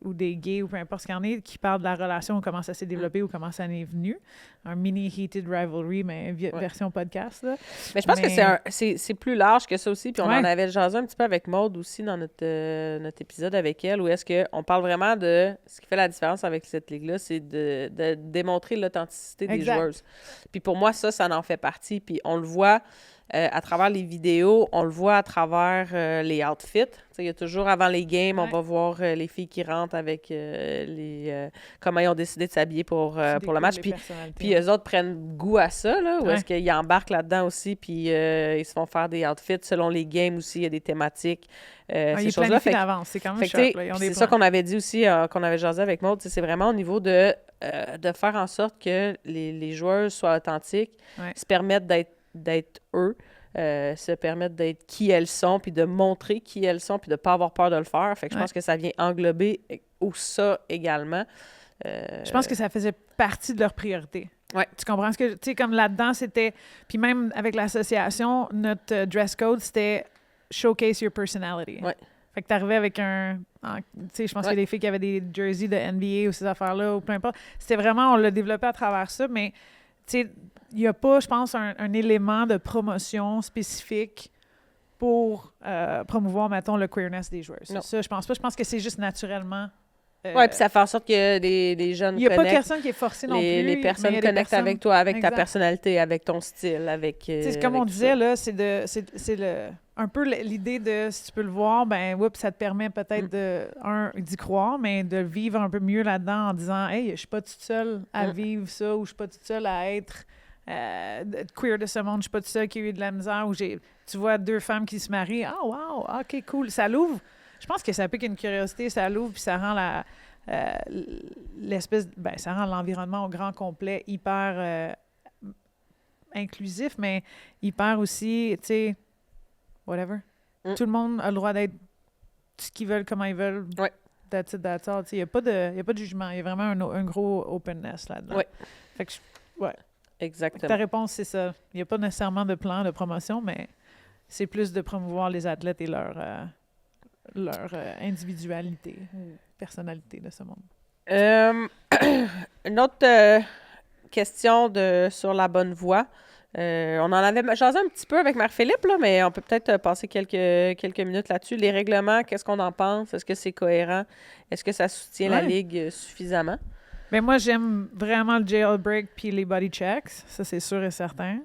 Speaker 1: ou des gays ou peu importe ce qu'il y en est qui parlent de la relation, comment ça s'est développé ou comment ça en est venu. Un mini heated rivalry, mais version podcast. Là.
Speaker 2: Mais je pense que c'est plus large que ça aussi. Puis on en avait jasé un petit peu avec Maude aussi dans notre épisode avec elle, où est-ce qu'on parle vraiment de ce qui fait la différence avec cette ligue-là, c'est de démontrer l'authenticité des joueuses. Puis pour moi, ça en fait partie. Puis on le voit à travers les vidéos, on le voit à travers les outfits. Il y a toujours, avant les games, on va voir les filles qui rentrent avec comment ils ont décidé de s'habiller pour le match. Puis eux autres prennent goût à ça, là, où est-ce qu'ils embarquent là-dedans aussi, puis ils se font faire des outfits selon les games aussi. Il y a des thématiques, ces choses-là.
Speaker 1: C'est quand même cher.
Speaker 2: C'est ça qu'on avait dit aussi, qu'on avait jasé avec Maude. C'est vraiment au niveau de faire en sorte que les joueurs soient authentiques, se permettent d'être eux, se permettre d'être qui elles sont, puis de montrer qui elles sont, puis de ne pas avoir peur de le faire. Fait que je pense que ça vient englober ça également.
Speaker 1: Je pense que ça faisait partie de leur priorité.
Speaker 2: Ouais.
Speaker 1: Tu comprends ce que... Tu sais, comme là-dedans, c'était... Puis même avec l'association, notre dress code, c'était « Showcase your personality ».
Speaker 2: Ouais.
Speaker 1: Fait que t'arrivais avec tu sais, je pense qu'il y a des filles qui avaient des jerseys de NBA ou ces affaires-là, ou peu importe. C'était vraiment... On l'a développé à travers ça, mais, tu sais, il n'y a pas, je pense, un élément de promotion spécifique pour promouvoir, mettons, le queerness des joueurs. Ça, je pense pas. Je pense que c'est juste naturellement...
Speaker 2: oui, puis ça fait en sorte que les jeunes connectent.
Speaker 1: Il n'y a pas personne qui est forcé non plus.
Speaker 2: Les personnes connectent avec toi, avec ta personnalité, avec ton style, avec...
Speaker 1: comme on disait, là, c'est un peu l'idée de, si tu peux le voir, ben, ça te permet peut-être d'y croire, mais de vivre un peu mieux là-dedans en disant « Hey, je suis pas toute seule à vivre ça » ou « Je suis pas toute seule à être queer de ce monde, je suis pas toute seule qui a eu de la misère » ou tu vois deux femmes qui se marient. « Ah, wow, OK, cool. » Ça l'ouvre. Je pense que ça pique une curiosité, ça l'ouvre, puis ça rend ça rend l'environnement au grand complet hyper inclusif, mais hyper aussi, tu sais, whatever. Tout le monde a le droit d'être ce qu'ils veulent, comment ils veulent.
Speaker 2: Ouais.
Speaker 1: That's it, that's all. Il n'y a pas de jugement. Il y a vraiment un gros openness là-dedans.
Speaker 2: Ouais.
Speaker 1: Fait que,
Speaker 2: Exactement.
Speaker 1: Ta réponse, c'est ça. Il n'y a pas nécessairement de plan de promotion, mais c'est plus de promouvoir les athlètes et leur individualité, personnalité de ce monde.
Speaker 2: Une autre question sur la bonne voie. On en avait jasé un petit peu avec Marc-Philippe, là, mais on peut peut-être passer quelques minutes là-dessus. Les règlements, qu'est-ce qu'on en pense? Est-ce que c'est cohérent? Est-ce que ça soutient la Ligue suffisamment?
Speaker 1: Ben moi, j'aime vraiment le jailbreak puis les body checks. Ça, c'est sûr et certain.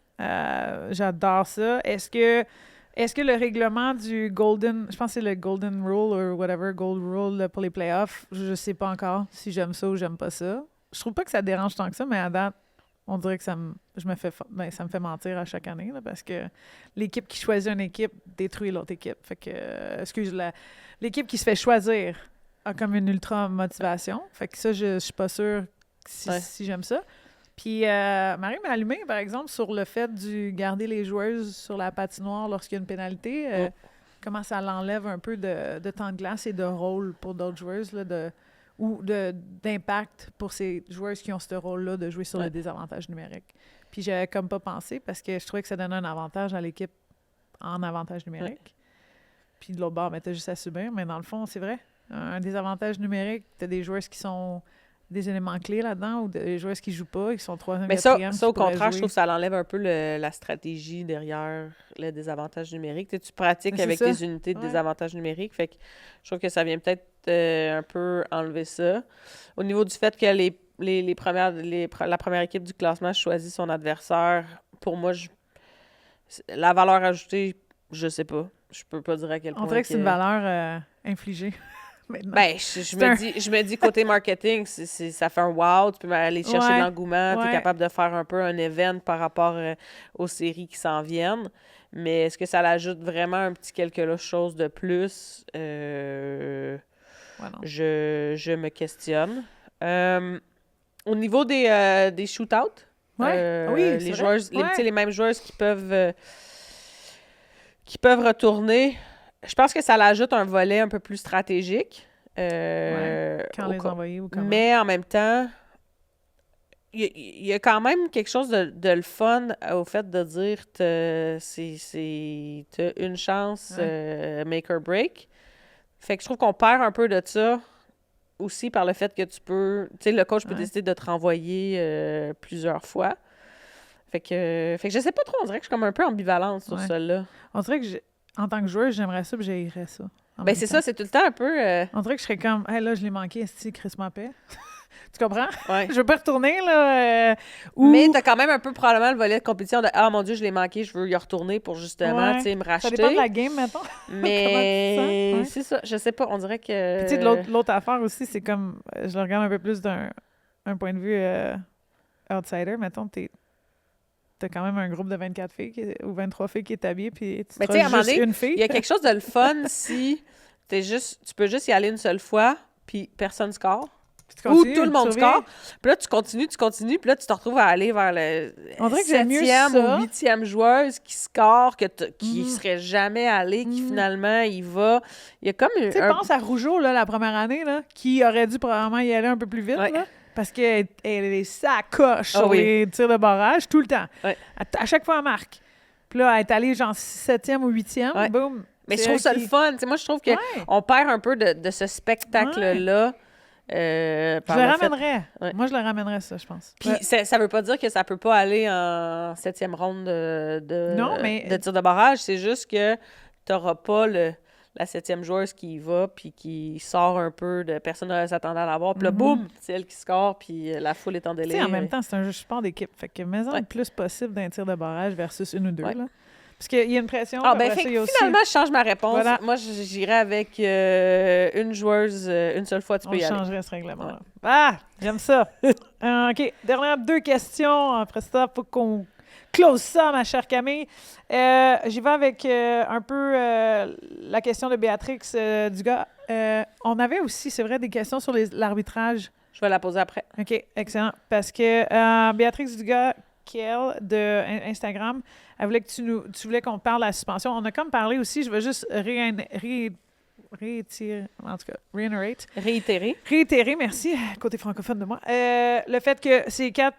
Speaker 1: J'adore ça. Est-ce que le règlement du Golden... Je pense que c'est le Golden Rule ou whatever, Gold Rule pour les playoffs, je sais pas encore si j'aime ça ou j'aime pas ça. Je trouve pas que ça dérange tant que ça, mais à date, on dirait que ça me fait mentir à chaque année, là, parce que l'équipe qui choisit une équipe détruit l'autre équipe. Fait que, l'équipe qui se fait choisir a comme une ultra motivation. Fait que ça, je suis pas sûre si j'aime ça. Puis Marie m'a allumé, par exemple, sur le fait de garder les joueuses sur la patinoire lorsqu'il y a une pénalité. Comment ça l'enlève un peu de temps de glace et de rôle pour d'autres joueuses, là, ou d'impact pour ces joueuses qui ont ce rôle-là de jouer sur le désavantage numérique. Puis j'avais comme pas pensé parce que je trouvais que ça donnait un avantage à l'équipe en avantage numérique. Puis de l'autre bord, t'as juste à subir. Mais dans le fond, c'est vrai. Un désavantage numérique, t'as des joueuses qui sont des éléments clés là-dedans ou des joueuses qui jouent pas, qui sont 3e, 4e.
Speaker 2: Mais ça au contraire, je trouve que ça l'enlève un peu la stratégie derrière le désavantage numérique. Tu pratiques avec tes unités de désavantage numérique. Fait que je trouve que ça vient peut-être un peu enlever ça. Au niveau du fait que la première équipe du classement choisit son adversaire, pour moi, la valeur ajoutée, je sais pas. Je peux pas dire à quel point.
Speaker 1: On dirait que c'est une valeur infligée. Maintenant.
Speaker 2: Ben, je me dis côté marketing, ça fait un wow, tu peux aller chercher de l'engouement, tu es capable de faire un peu un event par rapport aux séries qui s'en viennent. Mais est-ce que ça l'ajoute vraiment un petit quelque chose de plus? Je me questionne. Au niveau des shootouts, les joueurs, les mêmes joueurs qui peuvent retourner. Je pense que ça l'ajoute un volet un peu plus stratégique.
Speaker 1: Quand les envoyer ou comment.
Speaker 2: Mais en même temps, il y a quand même quelque chose de le fun au fait de dire t'as une chance make or break. Fait que je trouve qu'on perd un peu de ça aussi par le fait que tu peux... Tu sais, le coach peut décider de te renvoyer plusieurs fois. Fait que je sais pas trop, on dirait que je suis comme un peu ambivalente sur ça-là.
Speaker 1: On dirait que en tant que joueur, j'aimerais ça, puis j'haïrais ça.
Speaker 2: Ben c'est ça, c'est tout le temps un peu...
Speaker 1: On dirait que je serais comme, hey, là, je l'ai manqué, est-ce que Chris m'appelle? Tu comprends?
Speaker 2: Ouais.
Speaker 1: Je veux pas retourner, là.
Speaker 2: Mais t'as quand même un peu probablement le volet de compétition de « Ah, mon Dieu, je l'ai manqué, je veux y retourner pour justement, tu sais, me racheter. »
Speaker 1: Ça dépend de la game, mettons.
Speaker 2: Mais c'est ça, je sais pas, on dirait que...
Speaker 1: Tu sais, l'autre affaire aussi, c'est comme, je le regarde un peu plus d'un point de vue outsider, mettons, t'as quand même un groupe de 24 filles ou 23 filles qui est habillé, puis tu seras juste une fille.
Speaker 2: Il y a quelque chose de le fun si tu peux juste y aller une seule fois, puis personne score. Ou tout le monde score. Puis là, tu continues, puis là, tu te retrouves à aller vers le 7e ou 8e joueuse qui score, qui serait jamais allé, qui finalement, il va. Il y a comme
Speaker 1: tu sais, pense à Rougeau, là, la première année, là, qui aurait dû probablement y aller un peu plus vite, là. Parce qu'elle est sacoche sur les tirs de barrage tout le temps.
Speaker 2: Ouais.
Speaker 1: À chaque fois, elle marque. Puis là, elle est allée genre 7e ou 8e, boum.
Speaker 2: Mais je trouve ça le fun. T'sais, moi, je trouve qu'on perd un peu de ce spectacle-là.
Speaker 1: Je le ramènerais. Moi, je le ramènerais, ça, je pense.
Speaker 2: Puis ça veut pas dire que ça peut pas aller en 7e ronde de tir de barrage. C'est juste que t'auras pas la 7e joueuse qui y va, puis qui sort un peu de... Personne ne s'attendait à l'avoir. Puis là, boum, c'est elle qui score, puis la foule est en délire.
Speaker 1: Tu sais, en même temps, c'est un jeu sport d'équipe. Fait que mets-en le plus possible d'un tir de barrage versus une ou deux, là. Parce qu'il y a une pression.
Speaker 2: Finalement, je change ma réponse. Voilà. Moi, j'irais avec une joueuse une seule fois, tu peux y aller.
Speaker 1: On changerait ce règlement-là. Ah, j'aime ça. OK, dernière 2 questions. Après ça, il faut qu'on close ça, ma chère Camille. J'y vais avec un peu la question de Béatrix Dugas. On avait aussi, c'est vrai, des questions sur l'arbitrage.
Speaker 2: Je vais la poser après.
Speaker 1: OK, excellent. Parce que Béatrix Dugas, de Instagram, elle voulait que tu voulais qu'on parle de la suspension. On a comme parlé aussi, je vais juste réitérer, merci, côté francophone de moi, le fait que c'est 4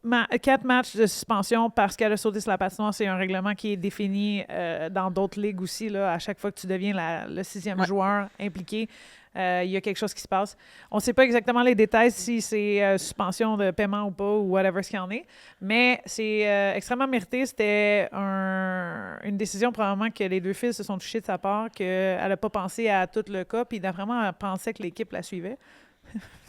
Speaker 1: 4 matchs de suspension parce qu'elle a sauté sur la patinoire. C'est un règlement qui est défini dans d'autres ligues aussi. Là, à chaque fois que tu deviens le 6e joueur impliqué, il y a quelque chose qui se passe. On ne sait pas exactement les détails, si c'est suspension de paiement ou pas, ou whatever ce qu'il y en est, mais c'est extrêmement mérité. C'était une décision probablement que les 2 filles se sont touchées de sa part, qu'elle n'a pas pensé à tout le cas, puis vraiment, elle pensait que l'équipe la suivait.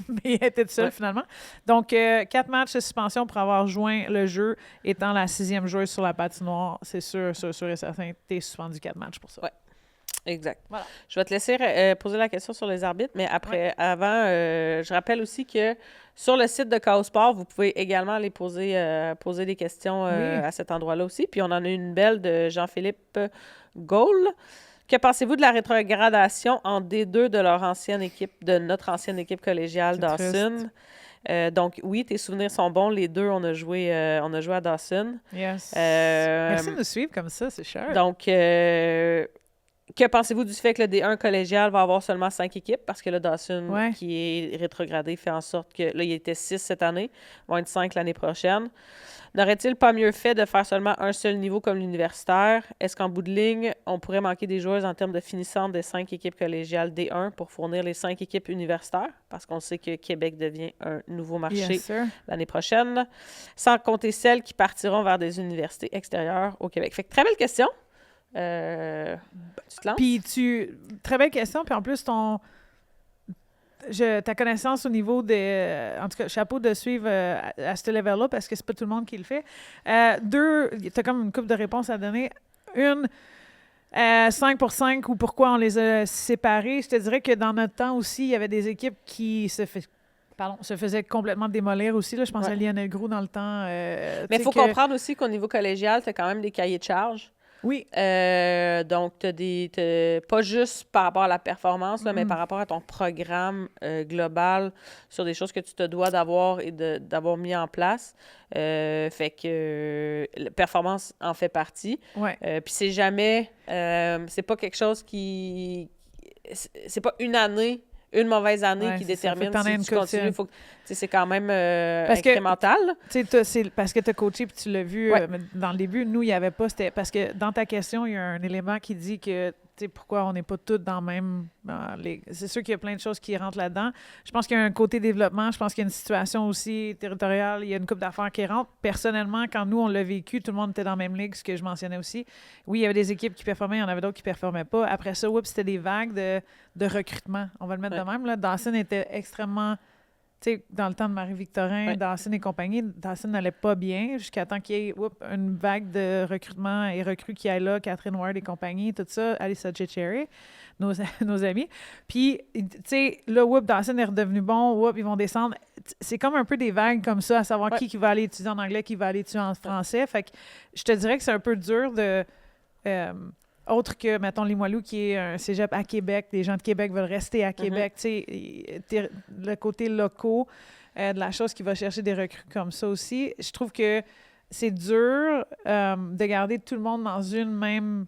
Speaker 1: Mais elle était seule finalement. Donc, 4 matchs de suspension pour avoir joint le jeu, étant la 6e joueuse sur la patinoire. C'est sûr et certain, tu es suspendu 4 matchs pour ça.
Speaker 2: Ouais. Exact.
Speaker 1: Voilà.
Speaker 2: Je vais te laisser poser la question sur les arbitres, mais avant, je rappelle aussi que sur le site de Chaos Sport, vous pouvez également aller poser des questions à cet endroit-là aussi. Puis on en a une belle de Jean-Philippe Gaulle. Que pensez-vous de la rétrogradation en D2 de notre ancienne équipe collégiale Dawson? Donc, oui, tes souvenirs sont bons. Les deux, on a joué à Dawson.
Speaker 1: Yes. Merci de nous suivre comme ça, c'est cher.
Speaker 2: Donc, que pensez-vous du fait que le D1 collégial va avoir seulement 5 équipes? Parce que le Dawson, qui est rétrogradé, fait en sorte que, là, il était 6 cette année, va être 5 l'année prochaine. N'aurait-il pas mieux fait de faire seulement un seul niveau comme l'universitaire? Est-ce qu'en bout de ligne, on pourrait manquer des joueuses en termes de finissantes des 5 équipes collégiales D1 pour fournir les 5 équipes universitaires? Parce qu'on sait que Québec devient un nouveau marché l'année prochaine, sans compter celles qui partiront vers des universités extérieures au Québec. Fait que très belle question. Tu te lances?
Speaker 1: Puis très belle question. Puis en plus, ta connaissance au niveau des... en tout cas, chapeau de suivre à ce level-là parce que c'est pas tout le monde qui le fait. 2, tu as comme une couple de réponses à donner. Une, 5 pour 5 ou pourquoi on les a séparés. Je te dirais que dans notre temps aussi, il y avait des équipes qui se faisaient complètement démolir aussi. Là. Je pense à Lionel Groux dans le temps.
Speaker 2: Mais il faut comprendre aussi qu'au niveau collégial, tu as quand même des cahiers de charges.
Speaker 1: Oui.
Speaker 2: Donc, pas juste par rapport à la performance, là, mais par rapport à ton programme global sur des choses que tu te dois d'avoir et d'avoir mis en place. Fait que la performance en fait partie.
Speaker 1: Ouais.
Speaker 2: Puis c'est jamais... c'est pas quelque chose qui... C'est pas une mauvaise année qui détermine si tu continues. C'est quand même incrémental.
Speaker 1: C'est parce que tu as coaché puis tu l'as vu dans le début. Nous, il n'y avait pas... Parce que dans ta question, il y a un élément qui dit que pourquoi on n'est pas tous dans le même... c'est sûr qu'il y a plein de choses qui rentrent là-dedans. Je pense qu'il y a un côté développement. Je pense qu'il y a une situation aussi territoriale. Il y a une couple d'affaires qui rentrent. Personnellement, quand nous, on l'a vécu, tout le monde était dans la même ligue, ce que je mentionnais aussi. Oui, il y avait des équipes qui performaient, il y en avait d'autres qui ne performaient pas. Après ça, c'était des vagues de recrutement. On va le mettre de même. Là. Dawson était extrêmement... dans le temps de Marie-Victorin, Dawson et compagnie, Dawson n'allait pas bien jusqu'à temps qu'il y ait une vague de recrutement et recrues qui aillent là, Catherine Ward et compagnie, tout ça, Alyssa Cecere, nos amis. Puis, là, Dawson est redevenu bon, ils vont descendre. C'est comme un peu des vagues comme ça, à savoir qui va aller étudier en anglais, qui va aller étudier en français. Fait que je te dirais que c'est un peu dur de... autre que, mettons, Limoilou, qui est un cégep à Québec. Les gens de Québec veulent rester à Québec. Le côté locaux de la chose qui va chercher des recrues comme ça aussi. Je trouve que c'est dur de garder tout le monde dans une même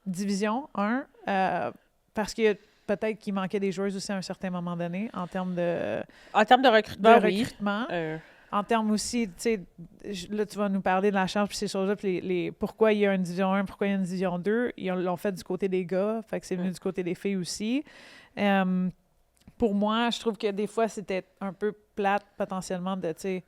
Speaker 1: division, parce que peut-être qu'il manquait des joueuses aussi à un certain moment donné en termes de...
Speaker 2: En termes de recrutement,
Speaker 1: En termes aussi, tu sais, là, tu vas nous parler de la charge puis ces choses-là, puis pourquoi il y a une division 1, pourquoi il y a une division 2. Ils l'ont fait du côté des gars, fait que c'est venu du côté des filles aussi. Pour moi, je trouve que des fois, c'était un peu plate potentiellement de, tu sais,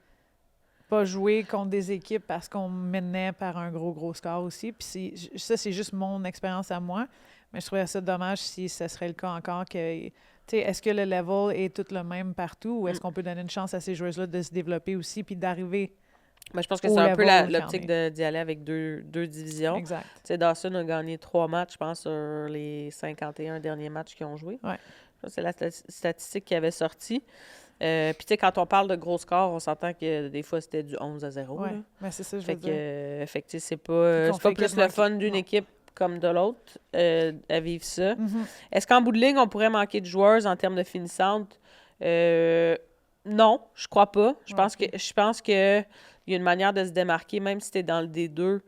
Speaker 1: pas jouer contre des équipes parce qu'on menait par un gros score aussi. Puis ça, c'est juste mon expérience à moi. Mais je trouvais ça dommage si ce serait le cas encore que... est-ce que le level est tout le même partout ou est-ce qu'on peut donner une chance à ces joueuses-là de se développer aussi puis d'arriver
Speaker 2: je pense que c'est un peu l'optique d'y aller avec deux divisions.
Speaker 1: Exact.
Speaker 2: Dawson a gagné 3 matchs, je pense, sur les 51 derniers matchs qu'ils ont joués.
Speaker 1: Ouais.
Speaker 2: C'est la statistique qui avait sorti. Puis, quand on parle de gros scores, on s'entend que des fois, c'était du 11-0.
Speaker 1: Oui, mais c'est ça, je veux dire.
Speaker 2: Fait que, c'est pas plus le fun d'une équipe comme de l'autre à vivre ça.
Speaker 1: Mm-hmm.
Speaker 2: Est-ce qu'en bout de ligne, on pourrait manquer de joueurs en termes de finissantes? Non, je crois pas. Je pense que il y a une manière de se démarquer, même si tu es dans le D2.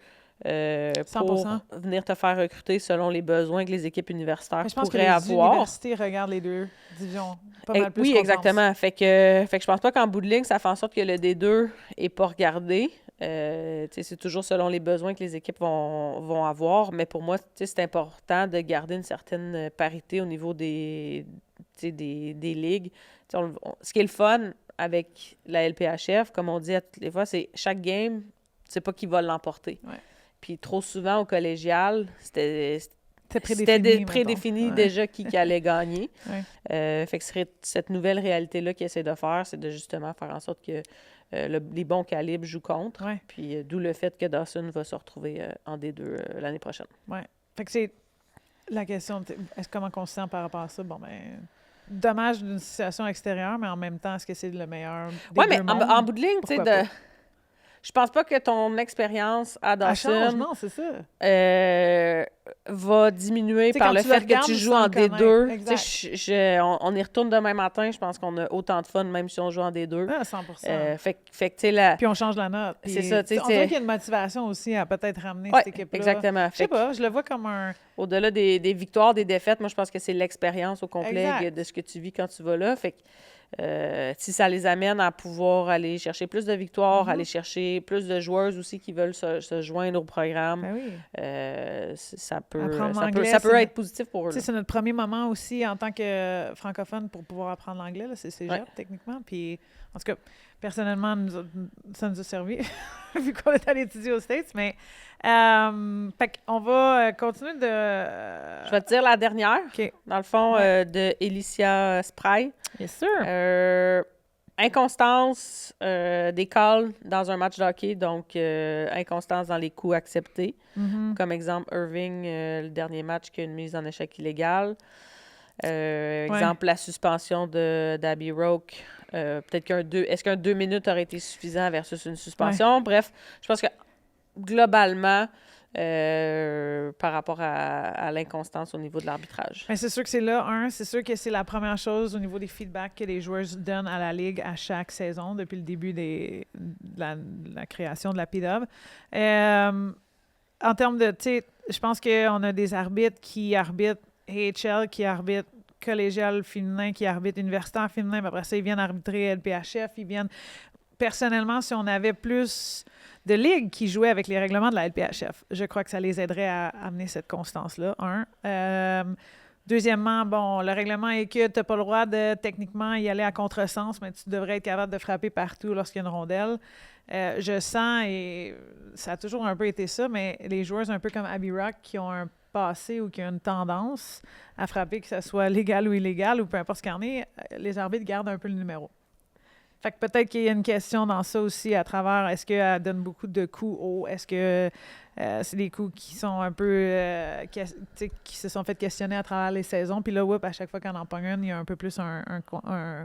Speaker 2: pour venir te faire recruter selon les besoins que les équipes universitaires pourraient avoir. Je pense que les
Speaker 1: universités regardent les deux divisions pas mal plus
Speaker 2: oui,
Speaker 1: qu'on
Speaker 2: exactement.
Speaker 1: pense.
Speaker 2: Fait que je pense pas qu'en bout de ligne, ça fait en sorte que le D2 n'est pas regardé. C'est toujours selon les besoins que les équipes vont avoir, mais pour moi, c'est important de garder une certaine parité au niveau des ligues. Ce qui est le fun avec la LPHF, comme on dit à toutes les fois, c'est chaque game, tu sais pas qui va l'emporter.
Speaker 1: Ouais.
Speaker 2: Puis trop souvent, au collégial, c'était prédéfini déjà qui allait gagner.
Speaker 1: Ouais.
Speaker 2: Fait que ce serait cette nouvelle réalité-là qu'ils essaient de faire, c'est de justement faire en sorte que les bons calibres jouent contre.
Speaker 1: Ouais.
Speaker 2: Puis d'où le fait que Dawson va se retrouver en D2 l'année prochaine.
Speaker 1: Oui. Fait que c'est la question, comment on se sent par rapport à ça? Bon, ben, dommage d'une situation extérieure, mais en même temps, est-ce que c'est le meilleur des
Speaker 2: Oui, mais
Speaker 1: deux mondes?
Speaker 2: en bout de ligne, tu sais, je pense pas que ton expérience à Dawson
Speaker 1: non, c'est ça.
Speaker 2: Va diminuer par le fait que tu joues en D2. On y retourne demain matin. Je pense qu'on a autant de fun, même si on joue en D2.
Speaker 1: Ah, 100%.
Speaker 2: Fait que, tu sais,
Speaker 1: puis on change la note.
Speaker 2: C'est ça.
Speaker 1: On dirait qu'il y a une motivation aussi à peut-être ramener cette équipe-là.
Speaker 2: Exactement.
Speaker 1: Je sais pas, je le vois comme un...
Speaker 2: Au-delà des victoires, des défaites, moi, je pense que c'est l'expérience au complet de ce que tu vis quand tu vas là. Fait que si ça les amène à pouvoir aller chercher plus de victoires, aller chercher plus de joueurs aussi qui veulent se joindre au programme,
Speaker 1: ben oui.
Speaker 2: ça peut être positif pour eux.
Speaker 1: C'est notre premier moment aussi en tant que francophone pour pouvoir apprendre l'anglais. C'est cégep, techniquement. Puis, en tout cas, personnellement, ça nous a servi, vu qu'on est allé étudier aux States. Mais, fait qu'on va continuer de...
Speaker 2: Je vais te dire la dernière.
Speaker 1: Okay.
Speaker 2: Dans le fond, de Alicia Spry.
Speaker 1: Bien sûr.
Speaker 2: Inconstance des calls dans un match de hockey, donc inconstance dans les coups acceptés. Comme exemple, Irving, le dernier match qui a une mise en échec illégale. Exemple, la suspension d'Abby Roque. Peut-être est-ce qu'un 2 minutes aurait été suffisant versus une suspension? Bref, je pense que globalement, par rapport à l'inconstance au niveau de l'arbitrage.
Speaker 1: Mais c'est sûr que c'est là, c'est sûr que c'est la première chose au niveau des feedbacks que les joueurs donnent à la Ligue à chaque saison depuis le début de la création de la PDOB. En termes de, tu sais, je pense qu'on a des arbitres qui arbitrent AHL, qui arbitrent collégial féminin, qui arbitrent universitaire féminin, puis après ça, ils viennent arbitrer LPHF, ils viennent... Personnellement, si on avait plus de ligues qui jouaient avec les règlements de la LPHF, je crois que ça les aiderait à amener cette constance-là, Deuxièmement, bon, le règlement est que tu n'as pas le droit de, techniquement, y aller à contresens, mais tu devrais être capable de frapper partout lorsqu'il y a une rondelle. Je sens, et ça a toujours un peu été ça, mais les joueurs un peu comme Abby Roque qui ont un passé ou qui ont une tendance à frapper, que ce soit légal ou illégal, ou peu importe ce qu'il y en est, les arbitres gardent un peu le numéro. Fait que peut-être qu'il y a une question dans ça aussi à travers, est-ce qu'elle donne beaucoup de coups hauts? Est-ce que c'est des coups qui sont un peu... qui se sont fait questionner à travers les saisons? Puis là, à chaque fois qu'on en pogne une, il y a un peu plus un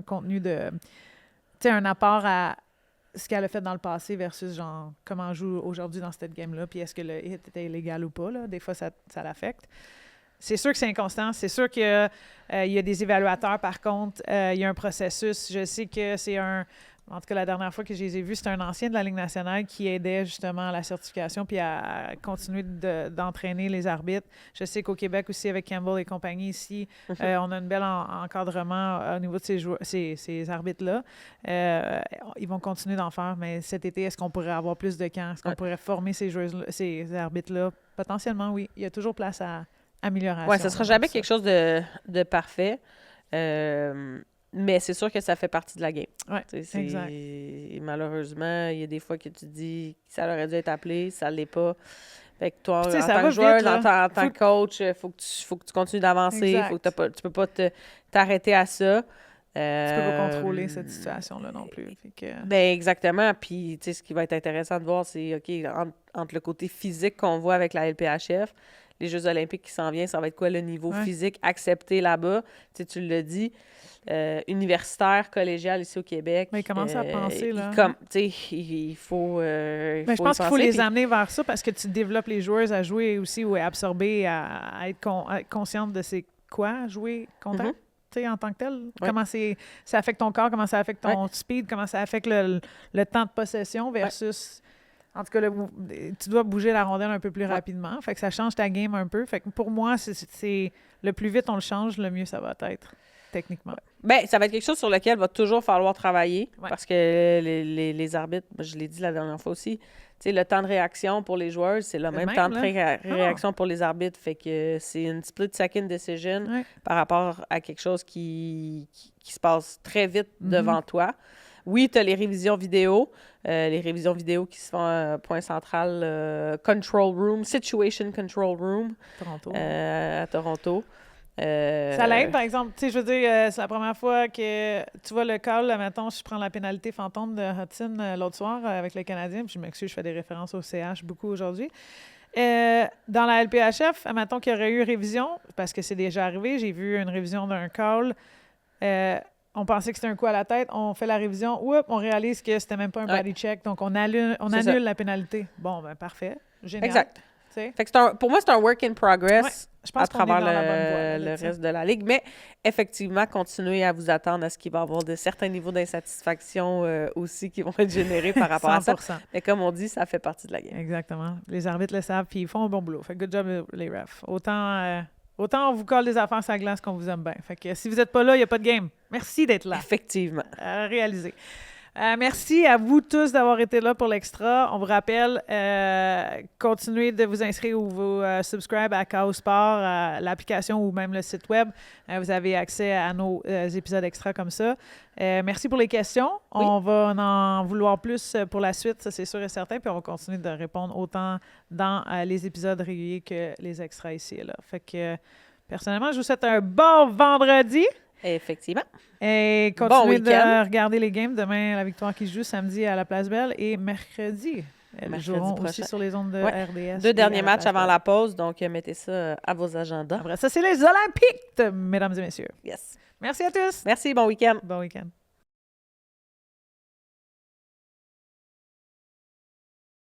Speaker 1: contenu de... Tu sais, un apport à ce qu'elle a fait dans le passé versus, genre, comment elle joue aujourd'hui dans cette game-là. Puis est-ce que le hit était illégal ou pas? Là? Des fois, ça l'affecte. C'est sûr que c'est inconstant. C'est sûr qu'il y a des évaluateurs, par contre. Il y a un processus. Je sais que c'est en tout cas, la dernière fois que je les ai vus, c'était un ancien de la Ligue nationale qui aidait justement à la certification puis à continuer d'entraîner les arbitres. Je sais qu'au Québec aussi, avec Campbell et compagnie ici, on a un bel encadrement au niveau de ces arbitres-là. Ils vont continuer d'en faire, mais cet été, est-ce qu'on pourrait avoir plus de camps? Est-ce qu'on pourrait former ces arbitres-là? Potentiellement, oui. Il y a toujours place à amélioration.
Speaker 2: Oui, ça ne sera jamais quelque chose de parfait. Mais c'est sûr que ça fait partie de la game.
Speaker 1: Oui, exact.
Speaker 2: Malheureusement, il y a des fois que tu te dis que ça aurait dû être appelé, ça ne l'est pas. Fait que toi, en
Speaker 1: ça
Speaker 2: tant que joueur,
Speaker 1: vite,
Speaker 2: en tant que coach, il faut que tu continues d'avancer. Tu ne peux pas t'arrêter à ça.
Speaker 1: Tu ne peux pas contrôler cette situation-là non plus.
Speaker 2: Ben exactement. Puis, tu sais, ce qui va être intéressant de voir, c'est, OK, entre le côté physique qu'on voit avec la LPHF, les Jeux olympiques qui s'en viennent, ça va être quoi le niveau physique accepté là-bas? Tu sais, tu l'as dit. Universitaire, collégial ici au Québec.
Speaker 1: Mais ils commencent à penser, là.
Speaker 2: Il faut
Speaker 1: je pense qu'il faut les amener vers ça parce que tu développes les joueuses à jouer aussi ou à absorber, à être consciente de c'est quoi, jouer contact, en tant que tel. Comment ça affecte ton corps, comment ça affecte ton speed, comment ça affecte le temps de possession versus En tout cas, tu dois bouger la rondelle un peu plus rapidement. Fait que ça change ta game un peu. Fait que pour moi, c'est le plus vite on le change, le mieux ça va être, techniquement.
Speaker 2: Bien, ça va être quelque chose sur lequel il va toujours falloir travailler parce que les arbitres, je l'ai dit la dernière fois aussi, tu sais, le temps de réaction pour les joueurs, c'est le même temps de réaction pour les arbitres. Fait que c'est une split-second decision par rapport à quelque chose qui se passe très vite devant toi. Oui, tu as les révisions vidéo. Les révisions vidéo qui se font point central, control room, situation control room à Toronto.
Speaker 1: Ça l'aide, par exemple. Tu sais, je veux dire, c'est la première fois que tu vois le call, mettons, je prends la pénalité fantôme de Hudson l'autre soir avec le Canadien, puis je m'excuse, je fais des références au CH beaucoup aujourd'hui. Dans la LPHF, mettons qu'il y aurait eu révision, parce que c'est déjà arrivé, j'ai vu une révision d'un call. On pensait que c'était un coup à la tête, on fait la révision, on réalise que c'était même pas un body check, donc on annule la pénalité. Bon, ben parfait, génial.
Speaker 2: Exact. Fait que pour moi, c'est un work in progress
Speaker 1: je pense
Speaker 2: à travers le reste de la Ligue, mais effectivement, continuez à vous attendre à ce qu'il va y avoir de certains niveaux d'insatisfaction aussi qui vont être générés par rapport 100%. À ça. Mais comme on dit, ça fait partie de la game.
Speaker 1: Exactement. Les arbitres le savent, puis ils font un bon boulot. Fait que good job, les refs. Autant on vous colle des affaires sur la glace qu'on vous aime bien. Fait que si vous n'êtes pas là, il n'y a pas de game. Merci d'être là.
Speaker 2: Effectivement.
Speaker 1: Réalisé. Merci à vous tous d'avoir été là pour l'extra. On vous rappelle, continuez de vous inscrire ou vous subscribe à Chaos Sport, l'application ou même le site web. Vous avez accès à nos épisodes extra comme ça. Merci pour les questions. Oui. On va en vouloir plus pour la suite, ça c'est sûr et certain. Puis on va continuer de répondre autant dans les épisodes réguliers que les extras ici et là. Fait que personnellement, je vous souhaite un bon vendredi.
Speaker 2: Effectivement.
Speaker 1: Et continuez de regarder les games. Demain, la Victoire qui joue samedi à la Place Belle et mercredi. Elles joueront aussi sur les ondes de RDS.
Speaker 2: 2 derniers matchs avant la pause, donc mettez ça à vos agendas.
Speaker 1: Après ça, c'est les Olympiques, mesdames et messieurs.
Speaker 2: Yes.
Speaker 1: Merci à tous.
Speaker 2: Merci, bon week-end.
Speaker 1: Bon week-end.